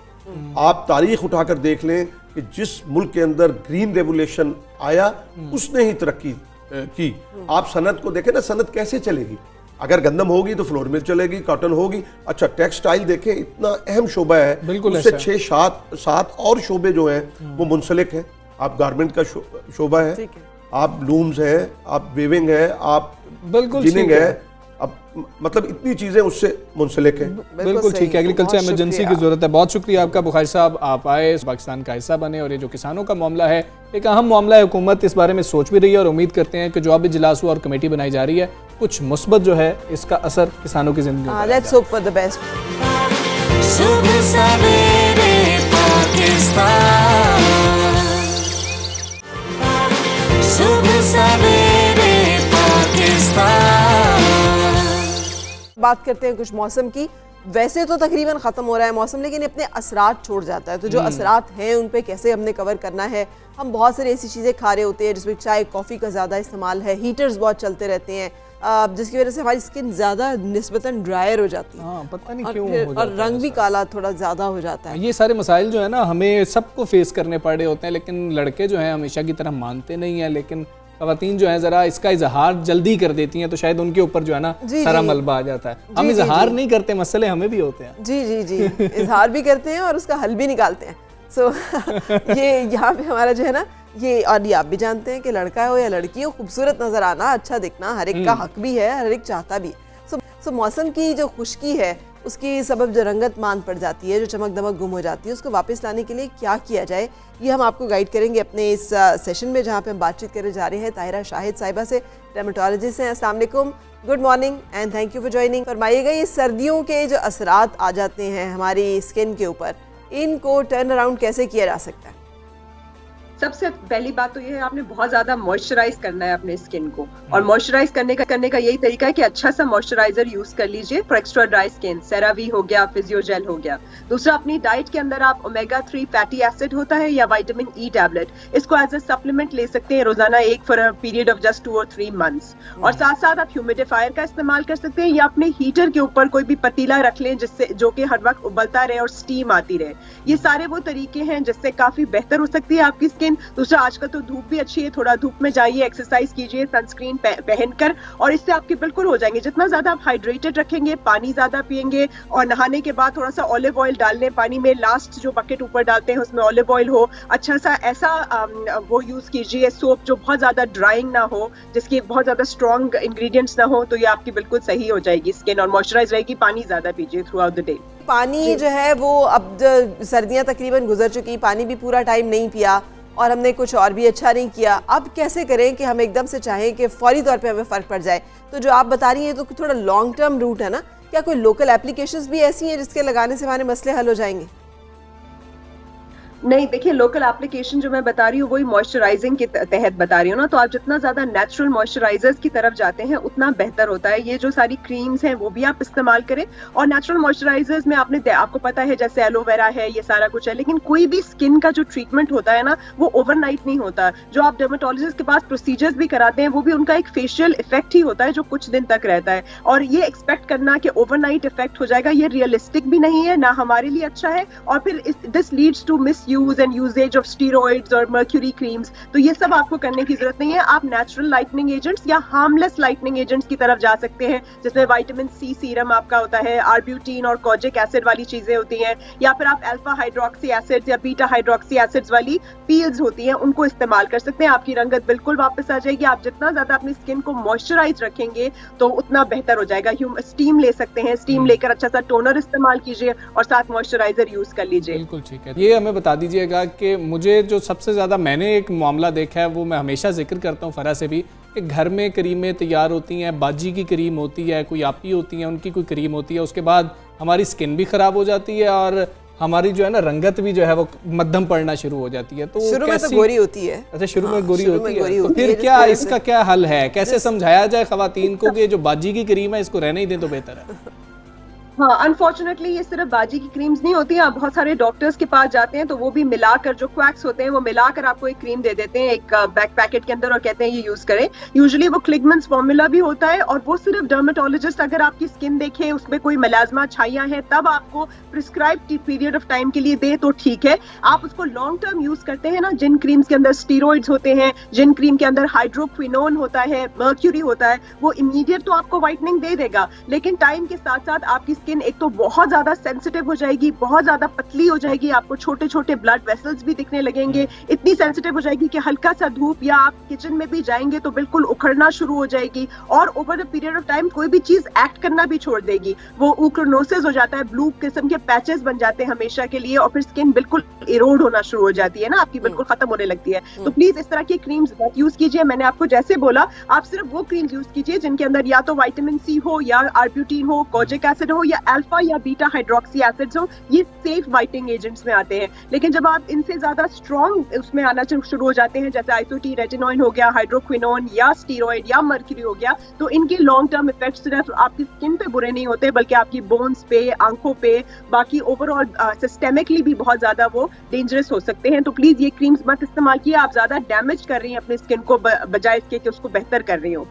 आप तारीख उठाकर देख लें कि जिस मुल्क के अंदर ग्रीन रेवोल्यूशन आया उसने ही तरक्की की। आप सनत को देखें ना, सनत कैसे चलेगी? अगर गंदम होगी तो फ्लोर मिल चलेगी, कॉटन होगी। अच्छा, टेक्सटाइल देखें, इतना अहम शोबा है, उससे 6-7 और शोबे जो हैं वो मुंसलिक हैं। आप गारमेंट का शोबा है, आप लूम्स हैं, आप वेविंग है, आप जिनिंग है, अब मतलब इतनी चीज़ें उससे मुंसलिक हैं। बिल्कुल ठीक है। एग्रीकल्चर इमरजेंसी की जरूरत है। बहुत शुक्रिया आपका बुखारी साहब, आप आए, पाकिस्तान का हिस्सा बने, और ये जो किसानों का मामला है एक अहम मामला है। हुकूमत इस बारे में सोच भी रही है और उम्मीद करते हैं कि जो अब इजलास हुआ और कमेटी बनाई जा रही है, कुछ मुस्बत जो है इसका असर किसानों की जिंदगी में। Let's hope for the best. सुबह सवेरे पाकिस्तान। सवेरे पाकिस्तान। बात करते हैं कुछ मौसम की। वैसे तो तकरीबन ख़त्म हो रहा है मौसम, लेकिन अपने असरात छोड़ जाता है। तो जो असरात हैं उन पे कैसे हमने कवर करना है। हम बहुत सारी ऐसी चीज़ें खा रहे होते हैं जिसमें चाय कॉफ़ी का ज़्यादा इस्तेमाल है, हीटर्स बहुत चलते रहते हैं, जिसकी वजह से हमारी स्किन ज़्यादा निस्बतन ड्रायर हो जाती है। हाँ, पता नहीं क्यों हो जाता और रंग भी काला थोड़ा ज़्यादा हो जाता है। ये सारे मसाइल जो है ना हमें सबको फेस करने पड़े होते हैं, लेकिन लड़के जो हैं हमेशा की तरह मानते नहीं हैं। लेकिन ख़वातीन जो है ज़रा इसका इजहार जल्दी कर देती हैं, तो शायद उनके ऊपर जो है ना सारा मलबा आ जाता है। हम इजहार नहीं करते, मसले हमें भी होते हैं। जी जी जी, इजहार भी करते हैं और उसका हल भी निकालते हैं। सो ये यहाँ पे हमारा जो है ना ये, और ये आप भी जानते हैं कि लड़का हो या लड़की हो, खूबसूरत नजर आना, अच्छा दिखना हर एक का हक भी है, हर एक चाहता भी है। सो मौसम की जो खुश्की है उसकी सबब जो रंगत मान पड़ जाती है, जो चमक दमक गुम हो जाती है, उसको वापस लाने के लिए क्या किया जाए, ये हम आपको गाइड करेंगे अपने इस सेशन में, जहाँ पे हम बातचीत करने जा रहे हैं ताहिरा शाहिद साहिबा से, डर्मेटोलॉजिस्ट हैं। अस्सलाम वालेकुम, good morning and thank you for joining. फरमाइएगा, ये सर्दियों के जो असरात आ जाते हैं हमारी स्किन के ऊपर, इनको टर्न अराउंड कैसे किया जा सकता है? सबसे पहली बात तो ये है, आपने बहुत ज्यादा मॉइस्चराइज करना है अपने स्किन को, और मॉइस्चराइज करने का यही तरीका है कि अच्छा सा मॉइस्चराइजर यूज कर लीजिए फॉर एक्स्ट्रा ड्राई स्किन। सेरावी हो गया, फिजियोजेल हो गया। दूसरा, अपनी डाइट के अंदर आप ओमेगा 3 फैटी एसिड होता है या विटामिन ई टैबलेट, इसको एज ए सप्लीमेंट ले सकते हैं रोजाना, एक for a period of just 2 और 3 मंथ्स। और साथ साथ आप ह्यूमिडिफायर का इस्तेमाल कर सकते हैं, या अपने हीटर के ऊपर कोई भी पतीला रख लें जिससे जो कि हर वक्त उबलता रहे और स्टीम आती रहे। ये सारे वो तरीके हैं जिससे काफी बेहतर हो सकती है आपकी स्किन। दूसरा, आजकल तो धूप भी अच्छी है, थोड़ा धूप में जाइए, एक्सरसाइज कीजिए सनस्क्रीन पहनकर, और इससे आपके बिल्कुल हो जाएंगे। जितना ज्यादा आप हाइड्रेटेड रखेंगे, पानी ज्यादा पिएंगे, और नहाने के बाद थोड़ा सा ऑलिव ऑयल डाल लें पानी में, लास्ट जो बकेट ऊपर डालते हैं उसमें ऑलिव ऑयल हो, अच्छा सा ऐसा वो यूज कीजिए, सोप जो बहुत ज्यादा ड्राइंग ना हो, जिसकी बहुत ज्यादा स्ट्रॉन्ग इंग्रेडिएंट्स ना हो, तो ये आपकी बिल्कुल सही हो जाएगी स्किन और मॉइस्चराइज रहेगी। पानी ज्यादा पीजिए थ्रू आउट द डे। पानी जो है वो, अब सर्दियां तकरीबन गुजर चुकी, पानी भी पूरा टाइम नहीं पिया और हमने कुछ और भी अच्छा नहीं किया, अब कैसे करें कि हम एकदम से चाहें कि फौरी तौर पे हमें फ़र्क पड़ जाए? तो जो आप बता रही हैं तो थोड़ा लॉन्ग टर्म रूट है ना, क्या कोई लोकल एप्लीकेशंस भी ऐसी हैं जिसके लगाने से हमारे मसले हल हो जाएंगे? नहीं, देखिए, लोकल एप्लीकेशन जो मैं बता रही हूँ वही मॉइस्चराइजिंग के तहत बता रही हूँ ना, तो आप जितना ज्यादा नेचुरल मॉइस्चराइजर्स की तरफ जाते हैं उतना बेहतर होता है। ये जो सारी क्रीम्स हैं वो भी आप इस्तेमाल करें, और नेचुरल मॉइस्चराइजर्स में आपको पता है जैसे एलोवेरा है, ये सारा कुछ है, लेकिन कोई भी स्किन का जो ट्रीटमेंट होता है ना वो ओवरनाइट नहीं होता। जो आप डर्मेटोलॉजिस्ट के पास प्रोसीजर्स भी कराते हैं वो भी उनका एक फेशियल इफेक्ट ही होता है जो कुछ दिन तक रहता है, और ये एक्सपेक्ट करना कि ओवरनाइट इफेक्ट हो जाएगा, ये रियलिस्टिक भी नहीं है, ना हमारे लिए अच्छा है, और फिर this leads to misuse and usages of steroids और मर्क्यूरी क्रीम्स। तो ये सब आपको करने की जरूरत नहीं है। आप नेचुरल लाइटनिंग एजेंट्स या हार्मलेस लाइटनिंग एजेंट्स की तरफ जा सकते हैं, जिसमें विटामिन सी सीरम आपका होता है, आर्ब्यूटीन और कोजिक एसिड वाली चीजें होती हैं, या फिर आप अल्फा हाइड्रोक्सी एसिड्स या बीटा हाइड्रोक्सी एसिड्स वाली पील्स होती हैं, उनको इस्तेमाल कर सकते हैं। आपकी रंगत बिल्कुल वापस आ जाएगी। आप जितना ज्यादा अपनी स्किन को मॉइस्चराइज रखेंगे तो उतना बेहतर हो जाएगा। स्टीम ले सकते हैं, स्टीम लेकर अच्छा सा टोनर इस्तेमाल कीजिए और साथ मॉइस्चराइजर यूज कर लीजिए। बिल्कुल ठीक है। ये हमें बता दीजिएगा कि मुझे जो सबसे ज़्यादा मैंने एक मामला देखा है, वो मैं हमेशा जिक्र करता हूँ फरा से भी, कि घर में करीमें तैयार होती हैं, बाजी की क्रीम होती है, कोई आपी होती है, उनकी कोई क्रीम होती है, उसके बाद हमारी स्किन भी ख़राब हो जाती है और हमारी जो है ना रंगत भी जो है वो मध्यम पड़ना शुरू हो जाती है। तो शुरू में तो गोरी होती है। अच्छा, शुरू में गोरी होती है, तो फिर क्या इसका क्या हल है? कैसे समझाया जाए ख़वातीन को कि जो बाजी की क्रीम है इसको रहने ही दें तो बेहतर है? हाँ, अनफॉर्चुनेटली ये सिर्फ बाजी की क्रीम्स नहीं होती हैं। आप बहुत सारे डॉक्टर्स के पास जाते हैं तो वो भी मिलाकर, जो क्वैक्स होते हैं वो मिलाकर आपको एक क्रीम दे देते हैं एक बैक पैकेट के अंदर और कहते हैं ये यूज करें। यूजुअली वो क्लिगमेंस फॉर्मूला भी होता है, और वो सिर्फ डर्मेटोलॉजिस्ट अगर आपकी स्किन देखे उसमें कोई मेलाज्मा छाइयां हैं तब आपको प्रिस्क्राइब्ड पीरियड ऑफ टाइम के लिए दे तो ठीक है। आप उसको लॉन्ग टर्म यूज करते हैं ना, जिन क्रीम्स के अंदर स्टीरॉइड्स होते हैं, जिन क्रीम के अंदर हाइड्रोक्विनोन होता है, मर्क्यूरी होता है, वो इमीडिएट तो आपको व्हाइटनिंग दे देगा, लेकिन टाइम के साथ साथ आपकी स्किन एक तो बहुत ज्यादा सेंसिटिव हो जाएगी, बहुत ज्यादा पतली हो जाएगी, आपको छोटे छोटे ब्लड वेसल्स भी दिखने लगेंगे, इतनी सेंसिटिव हो जाएगी कि हल्का सा धूप या आप किचन में भी जाएंगे तो बिल्कुल उखड़ना शुरू हो जाएगी, और over the period of time कोई भी चीज एक्ट करना भी छोड़ देगी। वो ऊक्रोनोसिस हो जाता है, ब्लू किस्म के पैचेस बन जाते हैं हमेशा के लिए, और फिर स्किन बिल्कुल इरोड होना शुरू हो जाती है ना, आपकी बिल्कुल खत्म होने लगती है। तो प्लीज इस तरह की क्रीम्स मत यूज कीजिए। मैंने आपको जैसे बोला, आप सिर्फ वो क्रीम्स यूज कीजिए जिनके अंदर या तो विटामिन सी हो, या आर्ब्यूटीन हो, कोजिक एसिड हो, या अल्फा या बीटा हाइड्रोक्सी एसिड्स हो, ये सेफ वाइटनिंग एजेंट्स में आते हैं। लेकिन जब आप इनसे ज्यादा स्ट्रॉन्ग उसमें आना शुरू हो जाते हैं, जैसे आइसोटी रेटिनोइन हो गया, हाइड्रोक्विनोन या स्टीरॉइड या मर्क्यूरी हो गया, तो इनके लॉन्ग टर्म इफेक्ट्स सिर्फ आपकी स्किन पे बुरे नहीं होते बल्कि आपकी बोन्स पे, आंखों पे, बाकी ओवरऑल सिस्टेमिकली भी बहुत ज्यादा वो डेंजरस हो सकते हैं। तो प्लीज ये क्रीम्स मत इस्तेमाल किए, आप ज्यादा डैमेज कर रही हैं अपनी स्किन को बजाय इसके कि उसको बेहतर कर रही हो।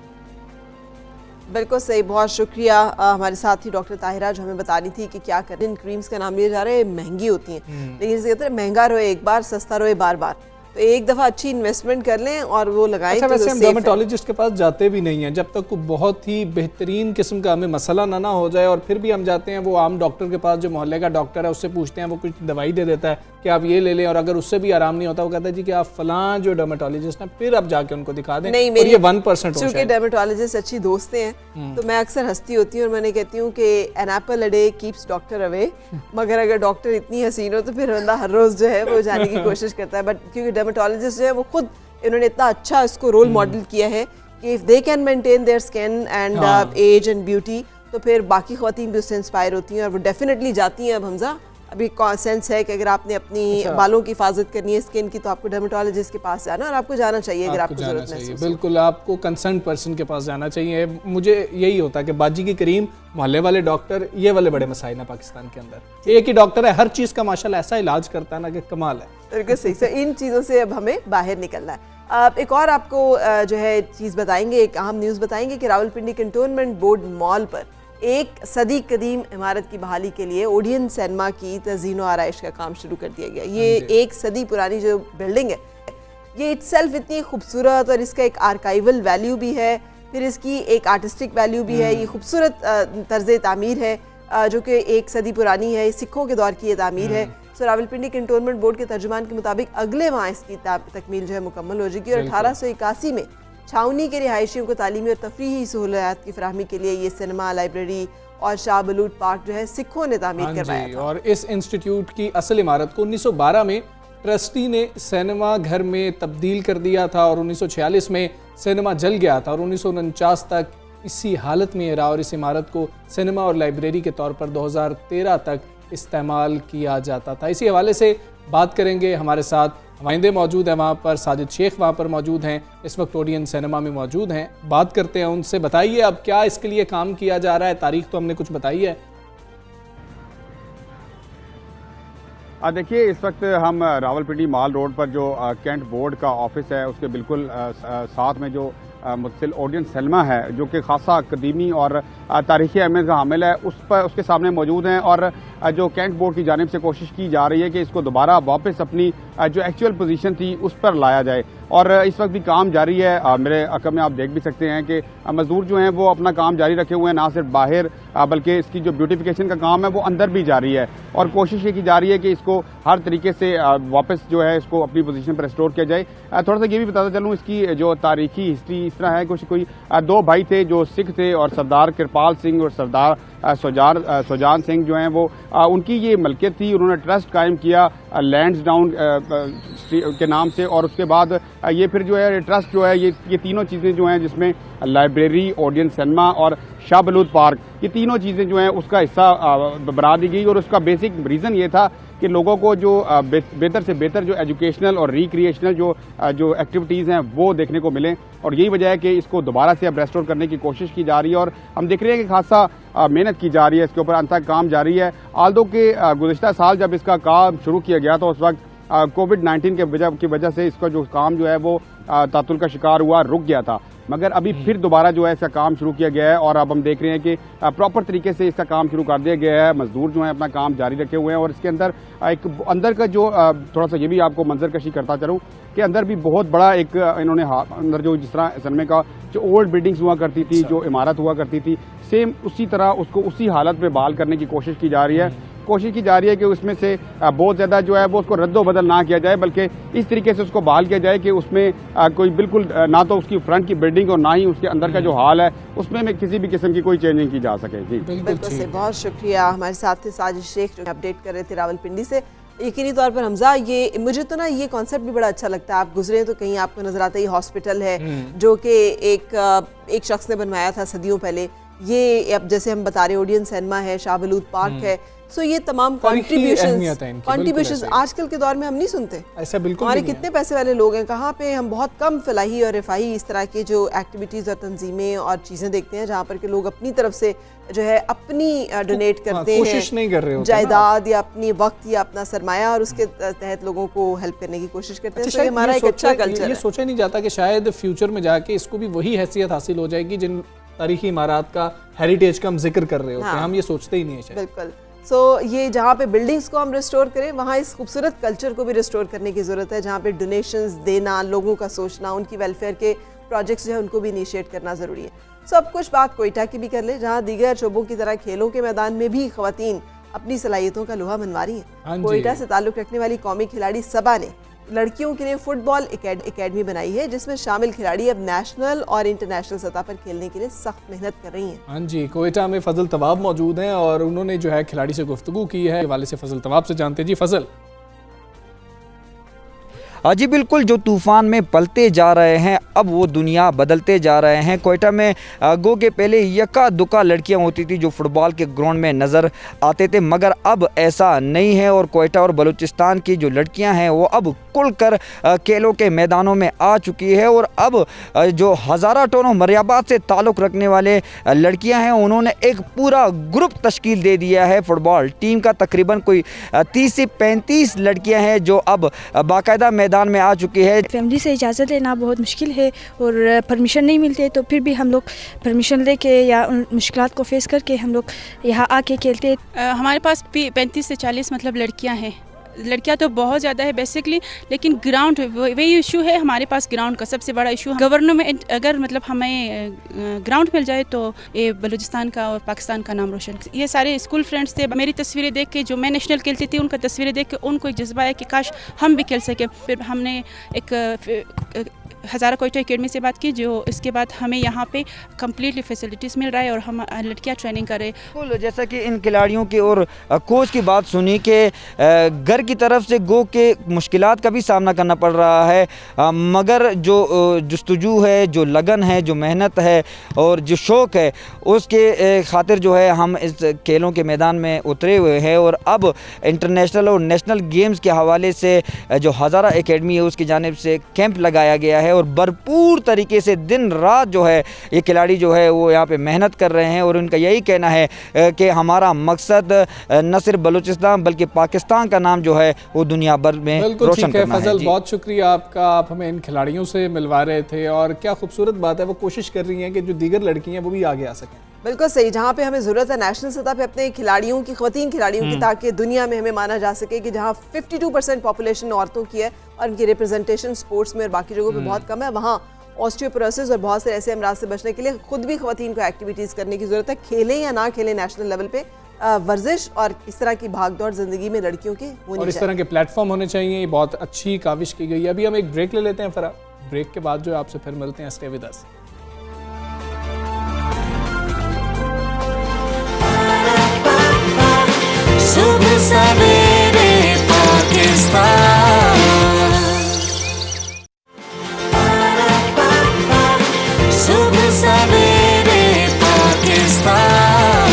बिल्कुल सही, बहुत शुक्रिया। हमारे साथ ही डॉक्टर ताहिरा जो हमें बता रही थी कि क्या करें। इन क्रीम्स का नाम लिए जा रहे हैं, महंगी होती हैं, लेकिन जैसे कहते हैं महंगा रोए एक बार, सस्ता रोए बार बार। तो एक दफ़ा अच्छी इन्वेस्टमेंट कर लें और वो लगाएं। अच्छा, तो वैसे हम डर्मेटोलॉजिस्ट के पास जाते भी नहीं हैं जब तक कोई बहुत ही बेहतरीन किस्म का हमें मसला ना हो जाए, और फिर भी हम जाते हैं वो आम डॉक्टर के पास जो मोहल्ले का डॉक्टर है, उससे पूछते हैं, वो कुछ दवाई दे देता है कि आप ये ले लें, और अगर उससे भी आराम नहीं होता वो कहता है जी कि आप फलां जो डर्मेटोलॉजिस्ट हैं फिर आप जाके उनको दिखा दें। नहीं, और ये 1% चूंकि डर्मेटोलॉजिस्ट अच्छी दोस्त हैं तो मैं अक्सर हंसती होती हूँ और मैंने कहती हूँ कि an apple a day keeps doctor away. मगर अगर डॉक्टर इतनी हसीन हो तो फिर बंदा हर रोज जो है वो जाने की कोशिश करता है। बट क्योंकि डर्मेटोलॉजिस्ट जो है वो खुद इन्होंने इतना अच्छा इसको रोल मॉडल किया है कि if they can maintain their skin and age and beauty, तो फिर बाकी ख्वातीन भी उससे इंस्पायर होती हैं और वो डेफिनेटली जाती हैं। अब हमजा अभी सेंस है कि अगर आपने अपनी बालों की हिफाजत करनी है स्किन की, तो आपको डर्मेटोलॉजिस्ट के पास जाना और आपको जाना चाहिए अगर आपको जरूरत महसूस हो। बिल्कुल, आपको कंसर्न पर्सन के पास जाना चाहिए। मुझे यही होता है कि बाजी की करीम, मोहल्ले वाले डॉक्टर, ये वाले बड़े मसाइल हैं पाकिस्तान के अंदर। एक ही डॉक्टर है, हर चीज़ का माशाल्लाह ऐसा इलाज करता है ना कि कमाल है। बिल्कुल सही। सर इन चीज़ों से अब हमें बाहर निकलना है। एक और आपको जो है चीज़ बताएंगे, एक अहम न्यूज़ बताएंगे कि रावलपिंडी कंटोनमेंट बोर्ड मॉल पर एक सदी कदीम इमारत की बहाली के लिए ओडियन सिनेमा की तज़ीन व आराइश का काम शुरू कर दिया गया। ये एक सदी पुरानी जो बिल्डिंग है, ये इटसेल्फ इतनी खूबसूरत और इसका एक आर्काइवल वैल्यू भी है, फिर इसकी एक आर्टिस्टिक वैल्यू भी है। ये खूबसूरत तर्ज तामीर है जो कि एक सदी पुरानी है, सिखों के दौर की ये तामीर है। सो रावलपिंडी कंटोनमेंट बोर्ड के तर्जुमान के मुताबिक अगले माह इसकी तकमील जो है मुकम्मल हो जाएगी और 1881 में छावनी के रिहायशियों को तालीमी और तफरीही सहूलियात की फराहमी के लिए ये सिनेमा, लाइब्रेरी और शाह बलूट पार्क जो है सिखों ने तामीर करवाया था। और इस इंस्टीट्यूट की असल इमारत को 1912 में ट्रस्टी ने सिनेमा घर में तब्दील कर दिया था और 1946 में सिनेमा जल गया था और 1949 तक इसी हालत में रहा और इस इमारत को सिनेमा और लाइब्रेरी के तौर पर 2013 तक इस्तेमाल किया जाता था। इसी हवाले से बात करेंगे। हमारे साथ नुमाइंदे मौजूद हैं वहाँ पर, साजिद शेख वहाँ पर मौजूद हैं, इस वक्त ओडियन सिनेमा में मौजूद हैं। बात करते हैं उनसे। बताइए अब क्या इसके लिए काम किया जा रहा है, तारीख तो हमने कुछ बताई है। देखिए, इस वक्त हम रावलपिंडी माल रोड पर जो कैंट बोर्ड का ऑफिस है उसके बिल्कुल साथ में जो मुतसिल ओडियन सिनेमा है जो कि खासा कदीमी और तारीखी अहमियत का हामिल है, उस पर उसके सामने मौजूद हैं और जो कैंट बोर्ड की जानिब से कोशिश की जा रही है कि इसको दोबारा वापस अपनी जो एक्चुअल पोजीशन थी उस पर लाया जाए और इस वक्त भी काम जारी है। मेरे अकब में आप देख भी सकते हैं कि मजदूर जो हैं वो अपना काम जारी रखे हुए हैं, ना सिर्फ बाहर बल्कि इसकी जो ब्यूटिफिकेशन का काम है वो अंदर भी जारी है और कोशिश ये की जा रही है कि इसको हर तरीके से वापस जो है इसको अपनी पोजीशन पर रिस्टोर किया जाए। थोड़ा सा ये भी बताता चलूँ, इसकी जो तारीखी हिस्ट्री इस तरह है, कोई दो भाई थे जो सिख थे और सरदार कृपाल सिंह और सरदार सुजान सिंह जो हैं वो उनकी ये मलकियत थी। उन्होंने ट्रस्ट कायम किया लैंड्स डाउन के नाम से और उसके बाद ये फिर जो है ट्रस्ट जो है ये तीनों चीज़ें जो हैं जिसमें लाइब्रेरी, ओडियन सिनेमा और शाह बलूत पार्क, ये तीनों चीज़ें जो हैं उसका हिस्सा बना दी गई और उसका बेसिक रीज़न ये था कि लोगों को जो बेहतर से बेहतर जो एजुकेशनल और रिक्रिएशनल जो एक्टिविटीज़ हैं वो देखने को मिलें और यही वजह है कि इसको दोबारा से अब रेस्टोर करने की कोशिश की जा रही है और हम देख रहे हैं कि खासा मेहनत की जा रही है इसके ऊपर, अंत तक काम जारी है। आल्दो के गुज़िश्ता साल जब इसका काम शुरू किया गया तो उस वक्त कोविड-19 की वजह से इसका जो काम जो है वो तातुल का शिकार हुआ, रुक गया था, मगर अभी फिर दोबारा जो है इसका काम शुरू किया गया है और अब हम देख रहे हैं कि प्रॉपर तरीके से इसका काम शुरू कर दिया गया है। मजदूर जो है अपना काम जारी रखे हुए हैं और इसके अंदर एक अंदर का जो थोड़ा सा ये भी आपको मंजर कशी करता चलूँ कि अंदर भी बहुत बड़ा एक इन्होंने अंदर जो जिस तरह सिनेमा का जो ओल्ड बिल्डिंग्स हुआ करती थी, जो इमारत हुआ करती थी, सेम उसी तरह उसको उसी हालत में बहाल करने की कोशिश की जा रही है। कोशिश की जा रही है कि उसमें से बहुत ज़्यादा जो है वो उसको रद्दो बदल ना किया जाए बल्कि इस तरीके से उसको बहाल किया जाए कि उसमें कोई बिल्कुल ना तो उसकी फ्रंट की बिल्डिंग और ना ही उसके अंदर का जो हाल है उसमें किसी भी किस्म की कोई चेंजिंग की जा सके। जी बिल्कुल से बहुत शुक्रिया। हमारे साथ थे साजिद शेख जो अपडेट कर रहे थे रावलपिंडी से। यकीनी तौर पर हमजा, ये मुझे तो ना ये कॉन्सेप्ट भी बड़ा अच्छा लगता है। आप गुजरे तो कहीं आपको नजर आता है ये हॉस्पिटल है जो कि एक शख्स ने बनवाया था सदियों पहले। ये अब जैसे हम बता रहे हैं ओडियन सिनेमा है, शाह बलूत पार्क है, सो ये तमाम कॉन्ट्रीब्यूशंस आजकल के दौर में हम नहीं सुनते। ऐसा बिल्कुल हमारे कितने पैसे वाले लोग हैं, कहाँ पे हम बहुत कम फलाही और रिफाही इस तरह के जो एक्टिविटीज़ और तंजीमें और चीज़ें देखते हैं जहाँ पर के लोग अपनी तरफ से जो है अपनी डोनेट करते हैं, कोशिश नहीं कर रहे होते जायदाद या अपनी वक्त या अपना सरमाया, और उसके तहत लोगों को हेल्प करने की कोशिश करते हैं। तो ये हमारा एक अच्छा कल्चर है। ये सोचा नहीं जाता कि शायद फ्यूचर में जाके इसको भी वही हैसियत हासिल हो जाएगी जिन तारीखी इमारत का हेरिटेज का हम जिक्र कर रहे होते हैं, हम ये सोचते ही नहीं है शायद। बिल्कुल। सो ये जहाँ पे बिल्डिंग्स को हम रिस्टोर करें, वहाँ इस खूबसूरत कल्चर को भी रिस्टोर करने की ज़रूरत है, जहाँ पे डोनेशंस देना, लोगों का सोचना, उनकी वेलफेयर के प्रोजेक्ट्स जो है उनको भी इनिशिएट करना ज़रूरी है। सो अब कुछ बात कोयटा की भी कर ले, जहाँ दीगर शोबों की तरह खेलों के मैदान में भी ख़वातीन अपनी सलाहियतों का लोहा मनवा रही हैं। कोयटा से ताल्लुक़ रखने वाली कौमी खिलाड़ी सबा ने लड़कियों के लिए फुटबॉल एकेडमी बनाई है, जिसमें शामिल खिलाड़ी अब नेशनल और इंटरनेशनल सतह पर खेलने के लिए सख्त मेहनत कर रही हैं। हाँ जी, कोयटा में फजल तवाब मौजूद हैं और उन्होंने जो है खिलाड़ी से गुफ्तगू की है। वाले से फजल तवाब से जानते हैं। जी फजल। जी बिल्कुल, जो तूफ़ान में पलते जा रहे हैं अब वो दुनिया बदलते जा रहे हैं। कोयटा में गो के पहले यक्का दुक्का लड़कियां होती थी जो फुटबॉल के ग्राउंड में नज़र आते थे, मगर अब ऐसा नहीं है और कोयटा और बलूचिस्तान की जो लड़कियां हैं वो अब खुलकर खेलों के मैदानों में आ चुकी है। और अब जो हज़ारा टोनो मरियाबाद से ताल्लुक़ रखने वाले लड़कियाँ हैं उन्होंने एक पूरा ग्रुप तश्कील दे दिया है फुटबॉल टीम का। तकरीबन कोई 30 से 35 लड़कियाँ हैं जो अब बाकायदा मैदान में आ चुकी है। फैमिली से इजाज़त लेना बहुत मुश्किल है और परमिशन नहीं मिलते, तो फिर भी हम लोग परमिशन लेके या उन मुश्किलात को फेस करके हम लोग यहाँ आके खेलते हैं। हमारे पास 35 से 40 मतलब लड़कियाँ हैं। लड़कियां तो बहुत ज़्यादा है बेसिकली, लेकिन ग्राउंड वही इशू है हमारे पास। ग्राउंड का सबसे बड़ा इशू, गवर्नमेंट अगर मतलब हमें ग्राउंड मिल जाए तो ये बलूचिस्तान का और पाकिस्तान का नाम रोशन। ये सारे स्कूल फ्रेंड्स थे, मेरी तस्वीरें देख के जो मैं नेशनल खेलती थी उनका तस्वीरें देख के उनको एक जज्बा है कि काश हम भी खेल सके। फिर हमने एक हज़ारा कोयटा एकेडमी से बात की, जो इसके बाद हमें यहाँ पे कम्प्लीटली फैसिलिटीज़ मिल रहा है और हम लड़कियाँ ट्रेनिंग कर रहे हैं। जैसा कि इन खिलाड़ियों की और कोच की बात सुनी कि घर की तरफ से गो के मुश्किलात का भी सामना करना पड़ रहा है, मगर जो जुस्तजू है, जो लगन है, जो मेहनत है और जो शौक़ है उसके खातिर जो है हम इस खेलों के मैदान में उतरे हुए हैं। और अब इंटरनेशनल और नेशनल गेम्स के हवाले से जो हज़ारा एकेडमी है उसकी जानिब से कैंप लगाया गया है और भरपूर तरीके से दिन रात जो है ये खिलाड़ी जो है वो यहाँ पे मेहनत कर रहे हैं। और उनका यही कहना है कि हमारा मकसद न सिर्फ बलूचिस्तान बल्कि पाकिस्तान का नाम जो है वो दुनिया भर में रोशन करना है। फजल, बहुत शुक्रिया आपका, आप हमें इन खिलाड़ियों से मिलवा रहे थे और क्या खूबसूरत बात है वो कोशिश कर रही हैं कि जो दीगर लड़कियां हैं वो भी आगे आ सकें। बिल्कुल सही, जहाँ पे हमें ज़रूरत है नेशनल सतह पे अपने खिलाड़ियों की, ख़वातीन खिलाड़ियों की, ताकि दुनिया में हमें माना जा सके कि जहाँ 52% पॉपुलेशन औरतों की है और उनकी रिप्रेजेंटेशन स्पोर्ट्स में और बाकी जगहों पे बहुत कम है, वहाँ ऑस्टियोपोरोसिस और बहुत से ऐसे अमराज से बचने के लिए खुद भी ख़वातीन को एक्टिविटीज़ करने की ज़रूरत है। खेलें या ना खेलें नेशनल लेवल पे वर्जिश और इस तरह की भागदौड़ ज़िंदगी में लड़कियों की होनी और इस तरह के प्लेटफॉर्म होने चाहिए। ये बहुत अच्छी काविश की गई है। अभी हम एक ब्रेक ले लेते हैं, फरा ब्रेक के बाद जो आपसे फिर मिलते हैं। Stay with us. सुबह सवेरे पाकिस्तान, सुबह सवेरे पाकिस्तान।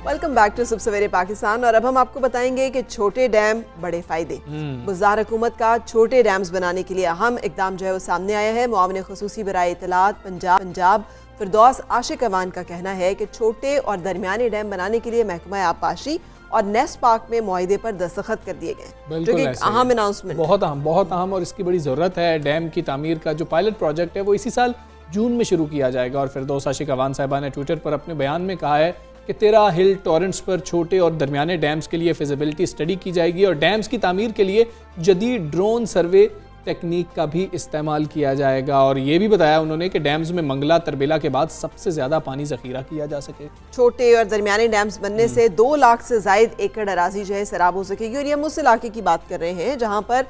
वेलकम बैक टू सुबह सवेरे पाकिस्तान। और अब हम आपको बताएंगे कि छोटे डैम बड़े फायदे। गुज़ार हुकूमत का छोटे डैम्स बनाने के लिए अहम इकदाम जो है वो सामने आया है। मुआविन ख़ुसूसी बराए इत्तलात पंजाब फिरदौस आशिक अवान का कहना है कि छोटे और दरमियाने डैम बनाने के लिए महकमा आबपाशी और नेस्ट पार्क में मुआहिदे पर दस्तखत कर दिए गए, जो कि अहम अनाउंसमेंट, बहुत अहम और इसकी बड़ी ज़रूरत है। डैम की तामीर का जो पायलट प्रोजेक्ट है वो इसी साल जून में शुरू किया जाएगा। और फिरदौस आशिक अवान साहिबा ने ट्विटर पर अपने बयान में कहा है कि 13 हिल टॉरेंट्स पर छोटे और दरमियाने डैम्स के लिए फिजिबिलिटी स्टडी की जाएगी और डैम्स की तामीर के लिए जदीद ड्रोन सर्वे टेक्निक का भी इस्तेमाल किया जाएगा। और ये भी बताया उन्होंने कि डैम्स में मंगला तरबेला के बाद सबसे ज़्यादा पानी ज़ख़ीरा किया जा सके। छोटे और दरमियाने डैम्स बनने से 2 लाख से ज़ायद एकड़ अराजी जो है सैराब हो सकेगी। और ये हम उस इलाके की बात कर रहे हैं जहाँ पर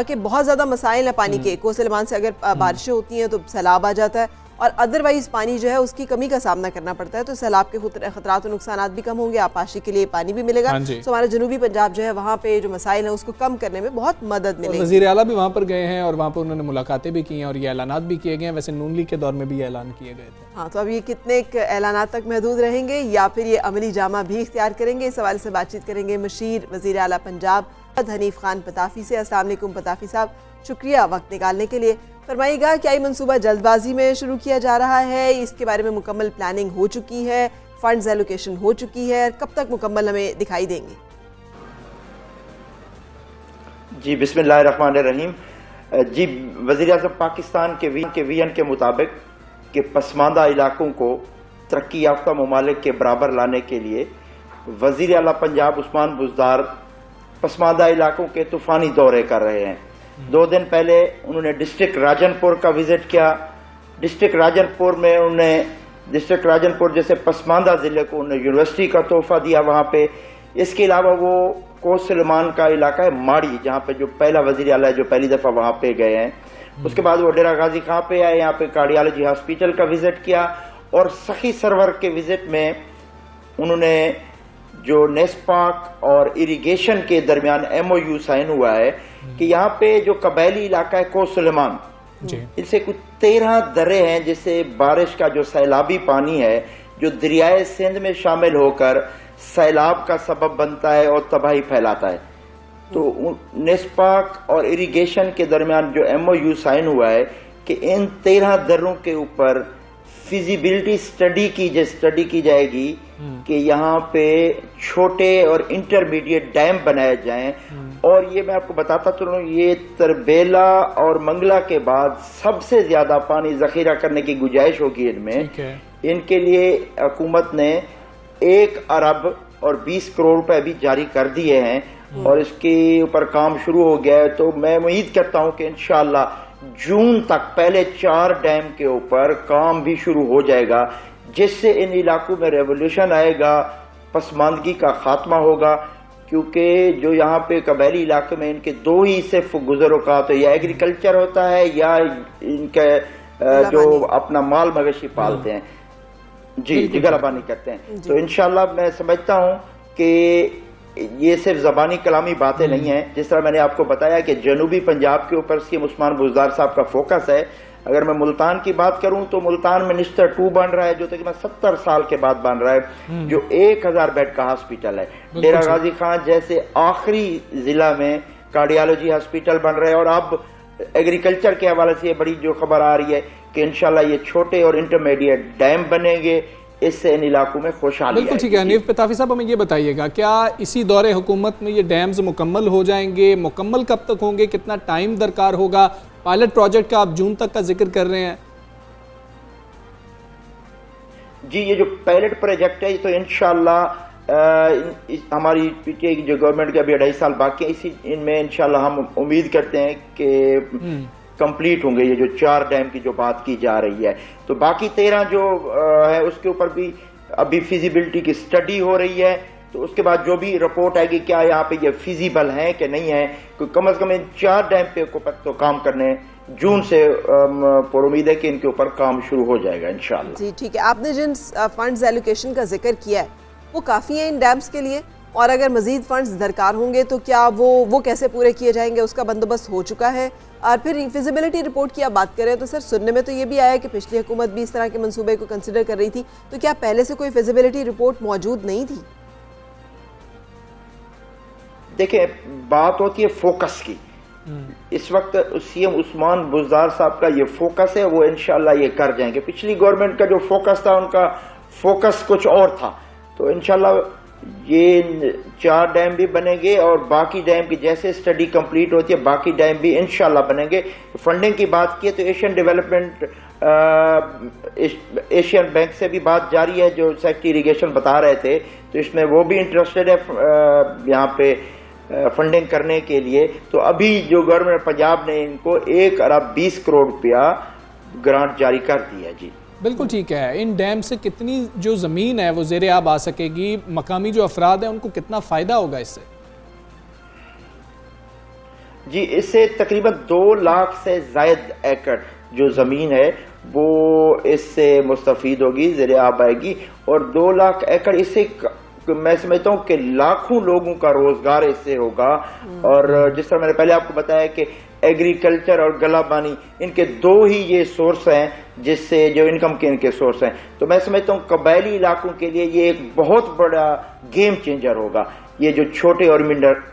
कि बहुत ज़्यादा मसाइल है पानी के। कोसलमान से अगर बारिशें होती हैं तो सैलाब आ जाता है और अदरवाइज पानी जो है उसकी कमी का सामना करना पड़ता है, तो सैलाब के खतरात और नुकसान भी कम होंगे, आपाशी के लिए पानी भी मिलेगा। तो हमारा जनूबी पंजाब जो है वहाँ पे जो मसाइल है उसको कम करने में बहुत मदद मिलेगी। वज़ीर आला भी वहाँ पर गए हैं और वहाँ पर उन्होंने मुलाकातें भी की हैं और ये ऐलानात भी किए गए हैं। वैसे नून लीग के दौर में भी ये ऐलान किए गए थे। हाँ, तो अब ये कितने ऐलानात तक महदूद रहेंगे या फिर ये अमली जामा भी इख्तियार करेंगे, इस हवाले से बातचीत करेंगे मशीर वज़ीर आला पंजाब हनीफ खान पताफी से। अस्सलाम वालेकुम पताफी साहब, शुक्रिया वक्त निकालने के लिए। फरमाइएगा, क्या ये मंसूबा जल्दबाजी में शुरू किया जा रहा है? इसके बारे में मुकम्मल प्लानिंग हो चुकी है, फंड्स एलोकेशन हो चुकी है, कब तक मुकम्मल हमें दिखाई देंगे? जी बिस्मिल्लाहिर्रहमानिर्रहीम। जी, वज़ीर आज़म पाकिस्तान के विजन के मुताबिक कि पसमानदा इलाकों को तरक्की याफ्ता ममालिक के बराबर लाने के लिए वज़ीर आला पंजाब उस्मान बुज़दार पसमानदा इलाकों के तूफ़ानी दौरे कर रहे हैं। 2 दिन पहले उन्होंने डिस्ट्रिक्ट राजनपुर का विजिट किया। डिस्ट्रिक्ट राजनपुर में उन्होंने डिस्ट्रिक्ट राजनपुर जैसे पसमानदा ज़िले को उन्होंने यूनिवर्सिटी का तोहफा दिया वहाँ पे। इसके अलावा वो कोस सलमान का इलाका है माड़ी, जहाँ पे जो पहला वज़ीर आला है जो पहली दफ़ा वहाँ पे गए हैं। उसके बाद वो डेरा गाजी खां पे आए, यहाँ पे कार्डियोलॉजी हॉस्पिटल का विजिट किया और सखी सरवर के विजिट में उन्होंने जो नेस्पाक और इरिगेशन के दरमियान MOU साइन हुआ है कि यहाँ पे जो कबैली इलाका है कोस सलमान, इनसे कुछ 13 दर्रे हैं जिससे बारिश का जो सैलाबी पानी है जो दरियाए सिंध में शामिल होकर सैलाब का सबब बनता है और तबाही फैलाता है। तो नेस्पाक और इरिगेशन के दरमियान जो MOU साइन हुआ है कि इन 13 दर्रों के ऊपर फिजिबिलिटी स्टडी की जाएगी कि यहाँ पे छोटे और इंटरमीडिएट डैम बनाए जाएं। और ये मैं आपको बताता चलूं, ये तरबेला और मंगला के बाद सबसे ज्यादा पानी जखीरा करने की गुंजाइश होगी इनमें। इनके लिए हुकूमत ने 1 अरब और 20 करोड़ रुपए भी जारी कर दिए हैं और इसके ऊपर काम शुरू हो गया है। तो मैं उम्मीद करता हूं कि इंशाअल्लाह जून तक पहले 4 डैम के ऊपर काम भी शुरू हो जाएगा, जिससे इन इलाकों में रेवोल्यूशन आएगा, पसमानदगी का खात्मा होगा। क्योंकि जो यहाँ पे कबैली इलाके में इनके 2 ही सिर्फ गुजर औकात, या एग्रीकल्चर होता है या इनके जो अपना माल मवेशी पालते हैं, जी जिगरबानी करते हैं। तो इंशाल्लाह मैं समझता हूँ कि ये सिर्फ ज़बानी कलामी बातें नहीं हैं। जिस तरह मैंने आपको बताया कि जनूबी पंजाब के ऊपर सीएम उस्मान बुज़दार साहब का फोकस है। अगर मैं मुल्तान की बात करूं तो मुल्तान में निस्टर 2 बन रहा है जो तकरीबन 70 साल के बाद बन रहा है, जो 1000 बेड का हॉस्पिटल है। डेरा गाजी खां जैसे आखिरी जिला में कार्डियोलॉजी हॉस्पिटल बन रहा है। और अब एग्रीकल्चर के हवाले से बड़ी जो खबर आ रही है कि इंशाल्लाह ये छोटे और इंटरमीडिएट डैम बनेंगे, इससे इन इलाकों में खुशहाली। बिल्कुल ठीक है। हनीफ पताफी साहब, हमें ये बताइएगा, क्या इसी दौरे हुकूमत में ये डैम्स मुकम्मल हो जाएंगे? मुकम्मल कब तक होंगे? कितना टाइम दरकार होगा? पायलट प्रोजेक्ट का आप जून तक का जिक्र कर रहे हैं। जी, ये जो पायलट प्रोजेक्ट है तो इंशाल्लाह हमारी पीटीआई की जो गवर्नमेंट के अभी 2.5 साल बाकी है, इसी इनमें इंशाल्लाह हम उम्मीद करते हैं कि कंप्लीट होंगे ये जो 4 डैम की जो बात की जा रही है। तो बाकी 13 जो है उसके ऊपर भी अभी फिजिबिलिटी की स्टडी हो रही है। तो उसके बाद जो भी रिपोर्ट आएगी क्या यहाँ पे ये फिजिबल है कि नहीं है, कम से कम इन 4 डैम पे तो काम करने जून से पर उम्मीद है कि इनके ऊपर काम शुरू हो जाएगा इंशाल्लाह। जी ठीक है। आपने जिन फंड्स एलोकेशन का जिक्र किया है वो काफ़ी है इन डैम्स के लिए, और अगर मजीद फंड्स दरकार होंगे तो क्या वो कैसे पूरे किए जाएंगे, उसका बंदोबस्त हो चुका है? और फिर फिजिबिलिटी रिपोर्ट की आप बात करें तो सर सुनने में तो ये भी आया कि पिछली हुकूमत भी इस तरह के मंसूबे को कंसिडर कर रही थी, तो क्या पहले से कोई फिजिबिलिटी रिपोर्ट मौजूद नहीं थी? देखिए, बात होती है फोकस की। इस वक्त सीएम उस्मान बुज़दार साहब का ये फोकस है, वो इंशाल्लाह ये कर जाएंगे। पिछली गवर्नमेंट का जो फोकस था, उनका फोकस कुछ और था। तो इंशाल्लाह ये 4 डैम भी बनेंगे और बाकी डैम की जैसे स्टडी कंप्लीट होती है बाकी डैम भी इंशाल्लाह बनेंगे। फंडिंग की बात की तो एशियन डेवलपमेंट एशियन बैंक से भी बात जारी है, जो सेक्रेटरी इरिगेशन बता रहे थे, तो इसमें वो भी इंटरेस्टेड है यहाँ पे फंडिंग करने के लिए। तो अभी जो गवर्नमेंट पंजाब ने इनको 1 अरब 20 करोड़ रुपया ग्रांट जारी कर दी है। जी बिल्कुल ठीक है। इन डैम से कितनी जो ज़मीन है वो ज़ेरे आब आ सकेगी? मकामी जो अफराद हैं उनको कितना फ़ायदा होगा इससे? जी, इससे तकरीबन 2 लाख से ज़ायद एकड़ जो ज़मीन है वो इससे मुस्तफ़ीद होगी, ज़ेरे आब आएगी। और 2 लाख एकड़ इससे मैं समझता हूँ कि लाखों लोगों का रोजगार इससे होगा। और जिस तरह मैंने पहले आपको बताया कि एग्रीकल्चर और गलाबानी इनके 2 ही ये सोर्स हैं जिससे जो इनकम के इनके सोर्स हैं। तो मैं समझता हूँ कबायली इलाकों के लिए ये एक बहुत बड़ा गेम चेंजर होगा, ये जो छोटे और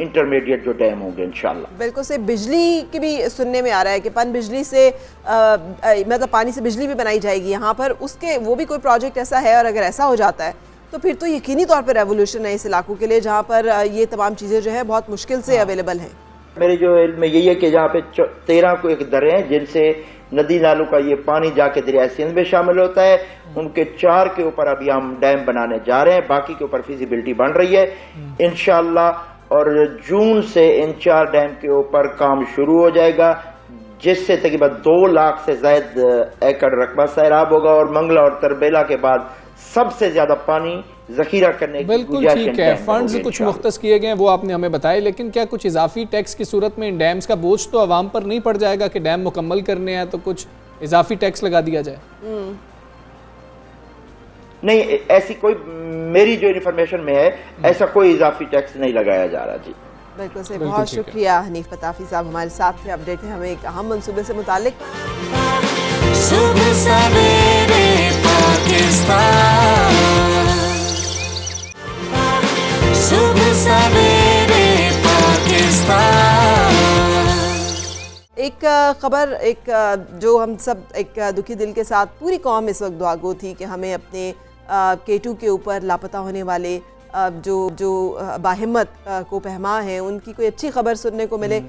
इंटरमीडिएट जो डैम होंगे इंशाल्लाह। बिल्कुल से बिजली की भी सुनने में आ रहा है कि पन बिजली से मतलब पानी से बिजली भी बनाई जाएगी यहाँ पर, उसके वो भी कोई प्रोजेक्ट ऐसा है? और अगर ऐसा हो जाता है तो फिर तो यकीनी तौर पर रेवोल्यूशन है इस इलाकों के लिए जहाँ पर ये तमाम चीज़ें जो है बहुत मुश्किल से अवेलेबल हैं। मेरे जो इल्म में यही है कि जहाँ पे 13 को एक दरें हैं जिनसे नदी नालों का ये पानी जाके दरिया सिंध में शामिल होता है, उनके 4 के ऊपर अभी हम डैम बनाने जा रहे हैं, बाकी के ऊपर फिजिबिलिटी बन रही है इंशाल्लाह। और जून से इन 4 डैम के ऊपर काम शुरू हो जाएगा, जिससे तकरीबन 2 लाख से ज्यादा एकड़ रकबा सैराब होगा। और मंगला और तरबेला के बाद सबसे ज्यादा पानी जखीरा करने की बिल्कुल ठीक है। फंड्स कुछ मुख्तस किए गए हैं वो आपने हमें बताए, लेकिन क्या कुछ इजाफी टैक्स की सूरत में इन डैम्स का बोझ तो आवाम पर नहीं पड़ जाएगा कि डैम मुकम्मल करने हैं तो कुछ इजाफी टैक्स लगा दिया जाए? नहीं, ऐसी कोई मेरी जो इन्फॉर्मेशन में है ऐसा कोई इजाफी टैक्स नहीं लगाया जा रहा जी। बिल्कुल से बहुत शुक्रिया हनीफ पताफी साहब, हमारे साथ थे। अपडेट है हमें एक अहम मंसूबे से मुतालिक। सुबह सवेरे पाकिस्तान, सुबह सवेरे पाकिस्तान। एक खबर, एक जो हम सब एक दुखी दिल के साथ पूरी कौम इस वक्त दुआगो थी कि हमें अपने K2 के ऊपर लापता होने वाले जो बाहिम्मत को पहमा हैं उनकी कोई अच्छी खबर सुनने को मिले।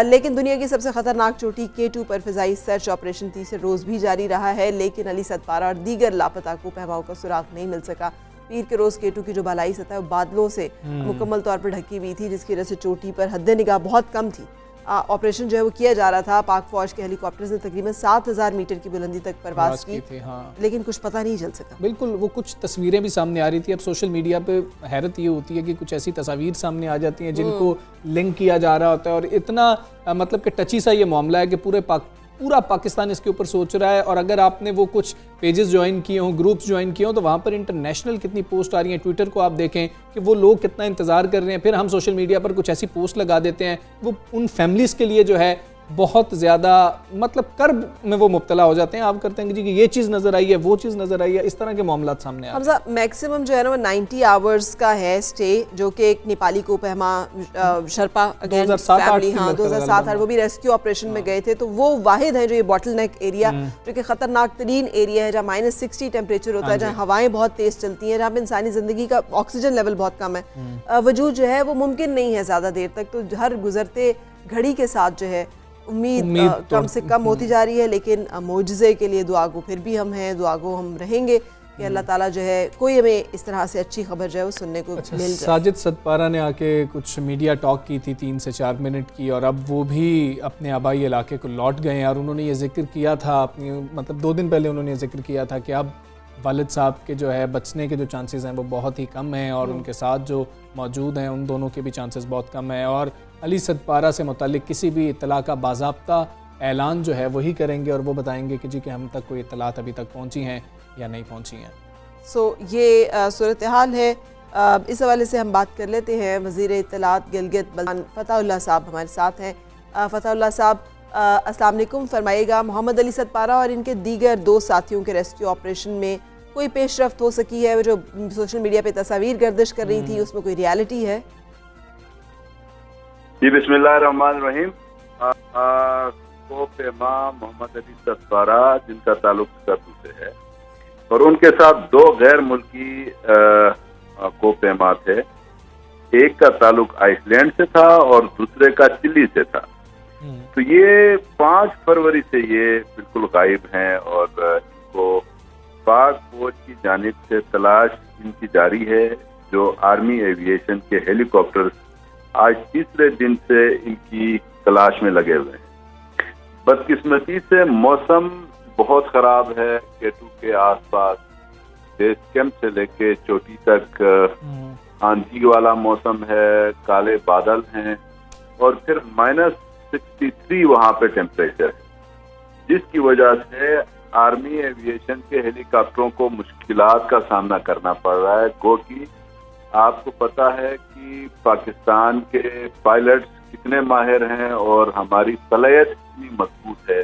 लेकिन दुनिया की सबसे ख़तरनाक चोटी K2 पर फ़िज़ाई सर्च ऑपरेशन तीसरे रोज़ भी जारी रहा है, लेकिन अली सतपारा और दीगर लापता को पहमाओं का सुराग नहीं मिल सका। पीर के रोज़ K2 की जो बालाई सतह है बादलों से मुकम्मल तौर पर ढकी हुई थी, जिसकी वजह से चोटी पर हद निगाह बहुत कम थी। ऑपरेशन जो है वो किया जा रहा था। पाक फौज के हेलीकॉप्टर्स ने तकरीबन 7000 मीटर की बुलंदी तक परवाज की थी, लेकिन कुछ पता नहीं चल सका। बिल्कुल, वो कुछ तस्वीरें भी सामने आ रही थी। अब सोशल मीडिया पे हैरत ये होती है कि कुछ ऐसी तस्वीर सामने आ जाती हैं जिनको लिंक किया जा रहा होता है, और इतना मतलब कि टची सा ये मामला है कि पूरा पाकिस्तान इसके ऊपर सोच रहा है। और अगर आपने वो कुछ पेजेस ज्वाइन किए हों, ग्रुप्स ज्वाइन किए हों, तो वहाँ पर इंटरनेशनल कितनी पोस्ट आ रही हैं। ट्विटर को आप देखें कि वो लोग कितना इंतज़ार कर रहे हैं, फिर हम सोशल मीडिया पर कुछ ऐसी पोस्ट लगा देते हैं, वो उन फैमिलीज़ के लिए जो है बहुत ज़्यादा मतलब कर्ब में वो मुब्तला हो जाते हैं। आप करते हैं कि जी कि ये चीज़ नज़र आई है, वो चीज़ नज़र आई है, इस तरह के मामला सामने आ रहे हैं। मैक्सिमम जो है ना वो 90 आवर्स का है स्टे, जो कि एक नेपाली को पहमा शर्पा 2007-8 वो भी रेस्क्यू ऑपरेशन में गए थे। तो वो वाहिद है जो ये बॉटल नेक एरिया जो कि ख़तरनाक तरीन एरिया है, जहाँ -60 टेम्परेचर होता है, जहाँ हवाएं बहुत तेज़ चलती हैं, जहाँ पर इंसानी ज़िंदगी का ऑक्सीजन लेवल बहुत कम है, वजूद जो है वो मुमकिन नहीं है ज़्यादा देर तक। तो हर गुजरते घड़ी के साथ जो है उम्मीद कम से कम होती जा रही है, लेकिन मोजज़े के लिए दुआगो फिर भी हम हैं, दुआगो हम रहेंगे कि अल्लाह ताला जो है कोई हमें इस तरह से अच्छी खबर जो है वो सुनने को मिल जाए। साजिद सतपारा ने आके कुछ मीडिया टॉक की थी 3 से 4 मिनट की, और अब वो भी अपने आबाई इलाके को लौट गए हैं। और उन्होंने ये जिक्र किया था अपनी मतलब 2 दिन पहले उन्होंने ये जिक्र किया था कि अब वालिद साहब के जो है बचने के जो चांसेस हैं वो बहुत ही कम हैं, और उनके साथ जो मौजूद हैं उन दोनों के भी चांसेस बहुत कम हैं। और अली सतपारा से मुतालिक किसी भी इत्तला का बाज़ाब्ता ऐलान जो है वही करेंगे, और वो बताएंगे कि जी कि हम तक कोई इत्तलात अभी तक पहुँची हैं या नहीं पहुँची हैं। ये सूरत हाल है। इस हवाले से हम बात कर लेते हैं। वज़ीर इत्तलात गिलगित बल्तिस्तान फ़ताहुल्लाह साहब हमारे साथ हैं। फ़ताहुल्लाह साहब अस्सलाम वालेकुम, फरमाइएगा मोहम्मद अली सतपारा और इनके दीगर 2 साथियों के रेस्क्यू ऑपरेशन में कोई पेशरफ्त हो सकी है? जो सोशल मीडिया पे तस्वीर गर्दिश कर रही थी उसमें कोई रियलिटी है? जी बिस्मिल्लाहिर्रहमानिर्रहीम। को-पेमा मोहम्मद अली सतपारा जिनका ताल्लुक स्कर्दू से है, और उनके साथ 2 गैर मुल्की को-पेमा थे। एक का ताल्लुक आइसलैंड से था और दूसरे का चिली से था। तो ये 5 फरवरी से ये बिल्कुल गायब हैं, और इनको पाक फौज की जानिब से तलाश इनकी जारी है। जो आर्मी एविएशन के हेलीकॉप्टर आज तीसरे दिन से इनकी तलाश में लगे हुए हैं। बदकिस्मती से मौसम बहुत खराब है। K2 के आसपास बेस कैंप से लेके चोटी तक आंधी वाला मौसम है, काले बादल हैं, और फिर -63 वहां पे टेम्परेचर है, जिसकी वजह से आर्मी एविएशन के हेलीकॉप्टरों को मुश्किलात का सामना करना पड़ रहा है। गो कि आपको पता है कि पाकिस्तान के पायलट्स कितने माहिर हैं और हमारी सलाहियत कितनी मजबूत है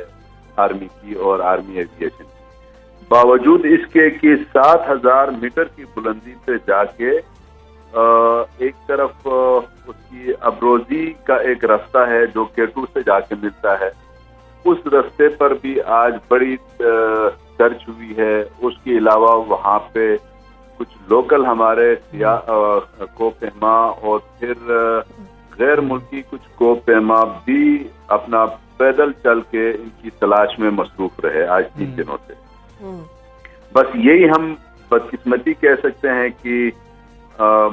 आर्मी की और आर्मी एविएशन की। बावजूद इसके कि 7000 मीटर की बुलंदी पे जाके एक तरफ उसकी अबरोजी का एक रास्ता है जो केटू से जाके मिलता है, उस रास्ते पर भी आज बड़ी सर्च हुई है। उसके अलावा वहाँ पे कुछ लोकल हमारे कोपेमा और फिर गैर मुल्की कुछ कोपेमा भी अपना पैदल चल के इनकी तलाश में मसरूफ रहे आज 3 दिनों से। बस यही हम बदकिस्मती कह सकते हैं कि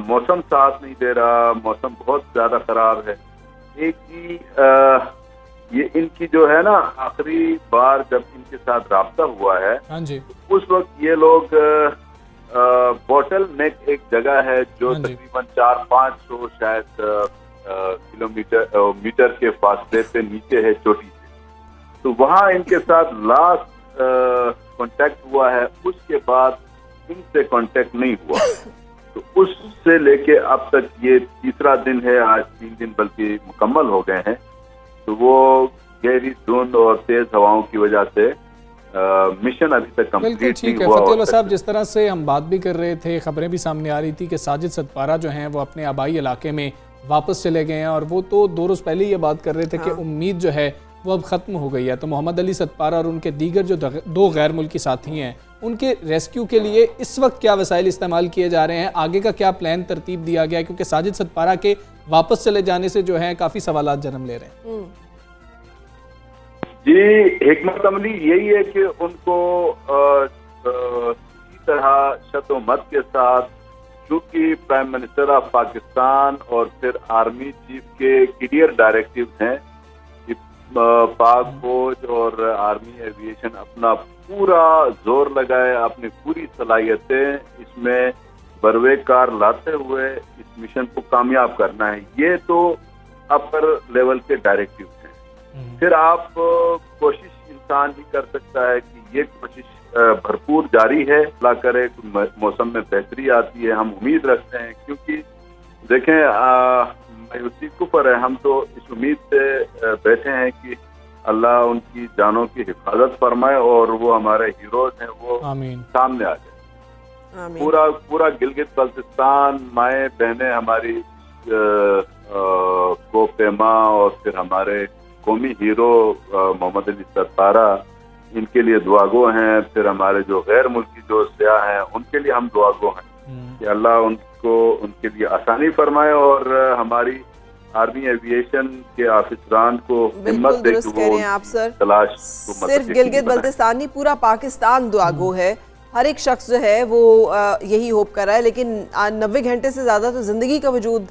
मौसम साथ नहीं दे रहा, मौसम बहुत ज्यादा खराब है। एक ही ये इनकी जो है ना आखिरी बार जब इनके साथ राब्ता हुआ है, हाँ जी, उस वक्त ये लोग बॉटल नेक एक जगह है जो तकरीबन 400-500 शायद मीटर के फासले पे नीचे है चोटी से, तो वहाँ इनके साथ लास्ट कांटेक्ट हुआ है। उसके बाद इनसे कांटेक्ट नहीं हुआ, तो उससे लेके अब तक ये तीसरा दिन है, आज 3 दिन बल्कि मुकम्मल हो गए हैं। तो वो गहरी धुंध और तेज हवाओं की वजह से मिशन अभी तक कंप्लीट नहीं हुआ। फतेहुल्लाह साहब, जिस तरह से हम बात भी कर रहे थे, खबरें भी सामने आ रही थी कि साजिद सतपारा जो हैं वो अपने आबाई इलाके में वापस चले गए हैं, और वो तो 2 रोज़ पहले ये बात कर रहे थे कि उम्मीद जो है वो अब ख़त्म हो गई है। तो मोहम्मद अली सतपारा और उनके दीगर जो 2 गैर मुल्की साथी हैं, उनके रेस्क्यू के लिए इस वक्त क्या वसाइल इस्तेमाल किए जा रहे हैं, आगे का क्या प्लान तरतीब दिया गया है? क्योंकि साजिद सतपारा के वापस चले जाने से जो है काफ़ी सवालात जन्म ले रहे हैं। जी, हिकमत अमली यही है कि उनको इसी तरह शतोमत के साथ, चूंकि प्राइम मिनिस्टर ऑफ पाकिस्तान और फिर आर्मी चीफ के क्लियर डायरेक्टिव हैं कि पाक फौज और आर्मी एविएशन अपना पूरा जोर लगाए, अपनी पूरी सलाहियतें इसमें बरवेकार लाते हुए इस मिशन को कामयाब करना है। ये तो अपर लेवल के डायरेक्टिव हैं। फिर आप कोशिश इंसान ही कर सकता है कि ये कोशिश भरपूर जारी है, अल्लाह करे मौसम में बेहतरी आती है, हम उम्मीद रखते हैं। क्योंकि देखें, मायूसी कुफर है, हम तो इस उम्मीद से बैठे हैं कि अल्लाह उनकी जानों की हिफाजत फरमाए और वो हमारे हीरोज हैं वो सामने आ जाए। पूरा गिलगित बल्तिस्तान, माएँ बहनें हमारी कोपेमा और फिर हमारे कौमी हीरो मोहम्मद अली सतपारा, इनके लिए दुआगो हैं। फिर हमारे जो गैर मुल्की जो सियाह हैं उनके लिए हम दुआगो हैं कि अल्लाह उनको उनके लिए आसानी फरमाए और हमारी आर्मी एविएशन के ऑफिसरान को हिम्मत दे कि वो आप सर तलाश को सिर्फ गिलगित बल्तिस्तान नहीं, पूरा पाकिस्तान दुआगो है। हर एक शख्स जो है वो यही होप कर रहा है, लेकिन 90 घंटे से ज़्यादा तो ज़िंदगी का वजूद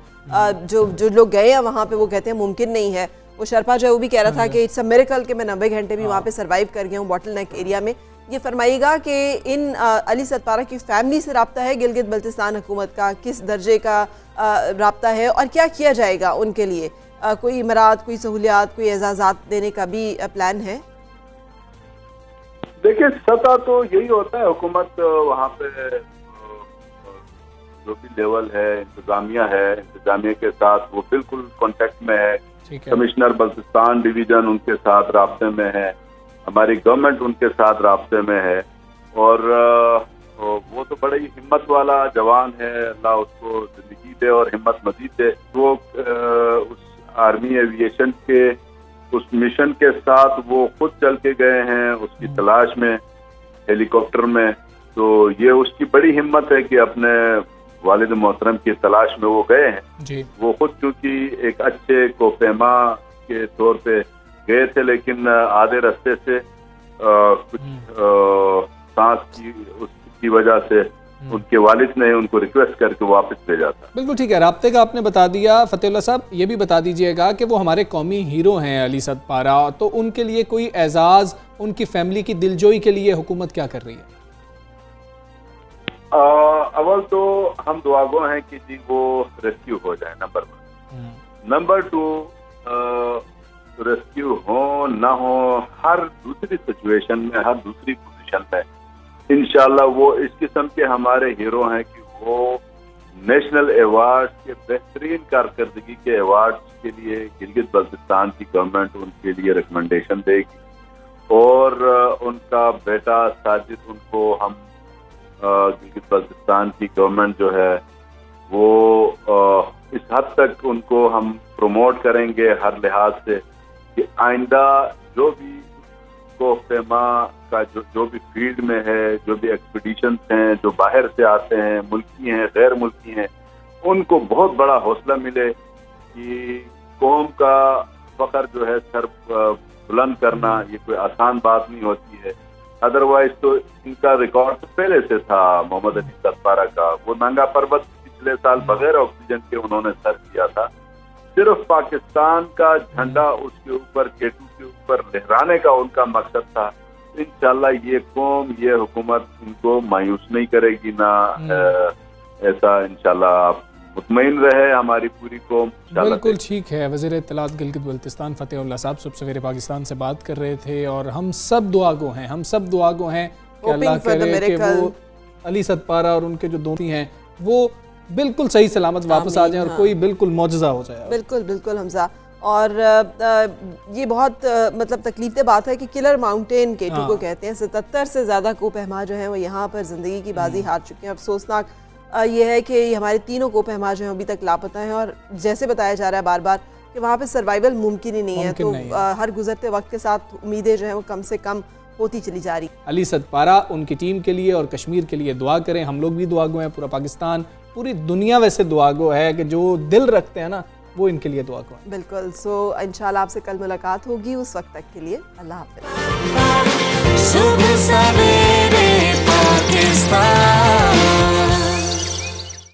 जो लोग गए हैं वहाँ पे वो कहते हैं मुमकिन नहीं है। वो शर्पा जो है वो भी कह रहा था कि इट्स अ मिरेकल कि मैं 90 घंटे भी वहाँ पे सरवाइव कर गया हूँ बॉटल नेक एरिया में। ये फरमाइएगा कि इन अली सतपारा की फैमिली से रब्ता है गिलगित बल्तिस्तान हुकूमत का, किस दर्जे का रब्ता है और क्या किया जाएगा उनके लिए? कोई इमरात, कोई सहूलियात, कोई एजाज़ात देने का भी प्लान है? देखिए, सतह तो यही होता है, हुकूमत वहाँ पे जो भी लेवल है, इंतजामिया है, इंतजामिया के साथ वो बिल्कुल कांटेक्ट में है। कमिश्नर बल्तिस्तान डिवीजन उनके साथ राब्ते में है, हमारी गवर्नमेंट उनके साथ राब्ते में है, और वो तो बड़ा ही हिम्मत वाला जवान है, अल्लाह उसको जिंदगी दे और हिम्मत मजीद दे। वो उस आर्मी एविएशन के उस मिशन के साथ वो खुद चल के गए हैं उसकी तलाश में हेलीकॉप्टर में। तो ये उसकी बड़ी हिम्मत है कि अपने वालिद मोहतरम की तलाश में वो गए हैं। वो खुद चूंकि एक अच्छे कोपेमा के तौर पे गए थे, लेकिन आधे रास्ते से कुछ सांस की उसकी वजह से उनके वालिद ने उनको रिक्वेस्ट करके वापस भेजा था। बिल्कुल ठीक है, राब्ते का आपने बता दिया। फतेहुल्लाह साहब, ये भी बता दीजिएगा कि वो हमारे कौमी हीरो हैं अली सतपारा, तो उनके लिए कोई एजाज़, उनकी फैमिली की दिलजोई के लिए हुकूमत क्या कर रही है? अव्वल तो हम दुआगो हैं कि जी वो रेस्क्यू हो जाए, नंबर 1। नंबर 2, रेस्क्यू हो ना हो, हर दूसरी सिचुएशन में, हर दूसरी पोजीशन में इंशाल्लाह वो इस किस्म के हमारे हीरो हैं कि वो नेशनल अवार्ड के बेहतरीन कारकर्दगी के अवार्ड के लिए गिलगित बल्तिस्तान की गवर्नमेंट उनके लिए रिकमेंडेशन देगी और उनका बेटा साजिद, उनको हम गिलगित बल्तिस्तान की गवर्नमेंट जो है वो इस हद तक उनको हम प्रमोट करेंगे हर लिहाज से कि आइंदा जो भी कोपेमा का जो भी फील्ड में है, जो भी एक्सपीडिशंस हैं, जो बाहर से आते हैं, मुल्की हैं, गैर मुल्की हैं, उनको बहुत बड़ा हौसला मिले कि कौम का फख्र जो है सर बुलंद करना ये कोई आसान बात नहीं होती है। अदरवाइज तो इनका रिकॉर्ड तो पहले से था मोहम्मद अली सतपारा का, वो नंगा पर्वत पिछले साल बगैर ऑक्सीजन के उन्होंने सर किया था। सिर्फ पाकिस्तान का झंडा उसके ऊपर, केटू के ऊपर लहराने का उनका मकसद था। इंशाल्लाह ये कौम, ये हुकूमत इनको मायूस नहीं करेगी ना ऐसा, इंशाल्लाह आप मुतमईन रहे हमारी पूरी कौम। बिल्कुल ठीक है। वज़ीर इत्तलात गिलगित बल्तिस्तान फ़तेहुल्लाह साहब सुबह सवेरे पाकिस्तान से बात कर रहे थे और हम सब दुआ गो हैं, हम सब दुआ गो हैं कि अल्लाह करे कि वो अली सतपारा और उनके जो दोस्ती हैं वो बिल्कुल सही सलामत वापस आ जाएं और कोई बिल्कुल मौजज़ा हो जाए। बिल्कुल बिल्कुल हमजा। और ये बहुत मतलब तकलीफ़देह बात है कि किलर माउंटेन केटू को कहते हैं, 77 से ज़्यादा कोपहमा जो हैं वो यहाँ पर ज़िंदगी की बाजी हार चुके हैं। अफसोसनाक ये है कि हमारे तीनों कोपहमा जो हैं अभी तक लापता हैं और जैसे बताया जा रहा है बार बार कि वहाँ पर सर्वाइवल मुमकिन ही नहीं है। तो हर गुजरते वक्त के साथ उम्मीदें जो हैं वो कम से कम होती चली जा रही। अली सतपारा, उनकी टीम के लिए और कश्मीर के लिए दुआ करें। हम लोग भी दुआ गो हैं, पूरा पाकिस्तान, पूरी दुनिया वैसे दुआ गो है कि जो दिल रखते हैं ना वो इनके लिए दुआ गो। बिल्कुल। सो इंशाल्लाह आपसे कल मुलाकात होगी, उस वक्त तक के लिए अल्लाह हाफ़िज़।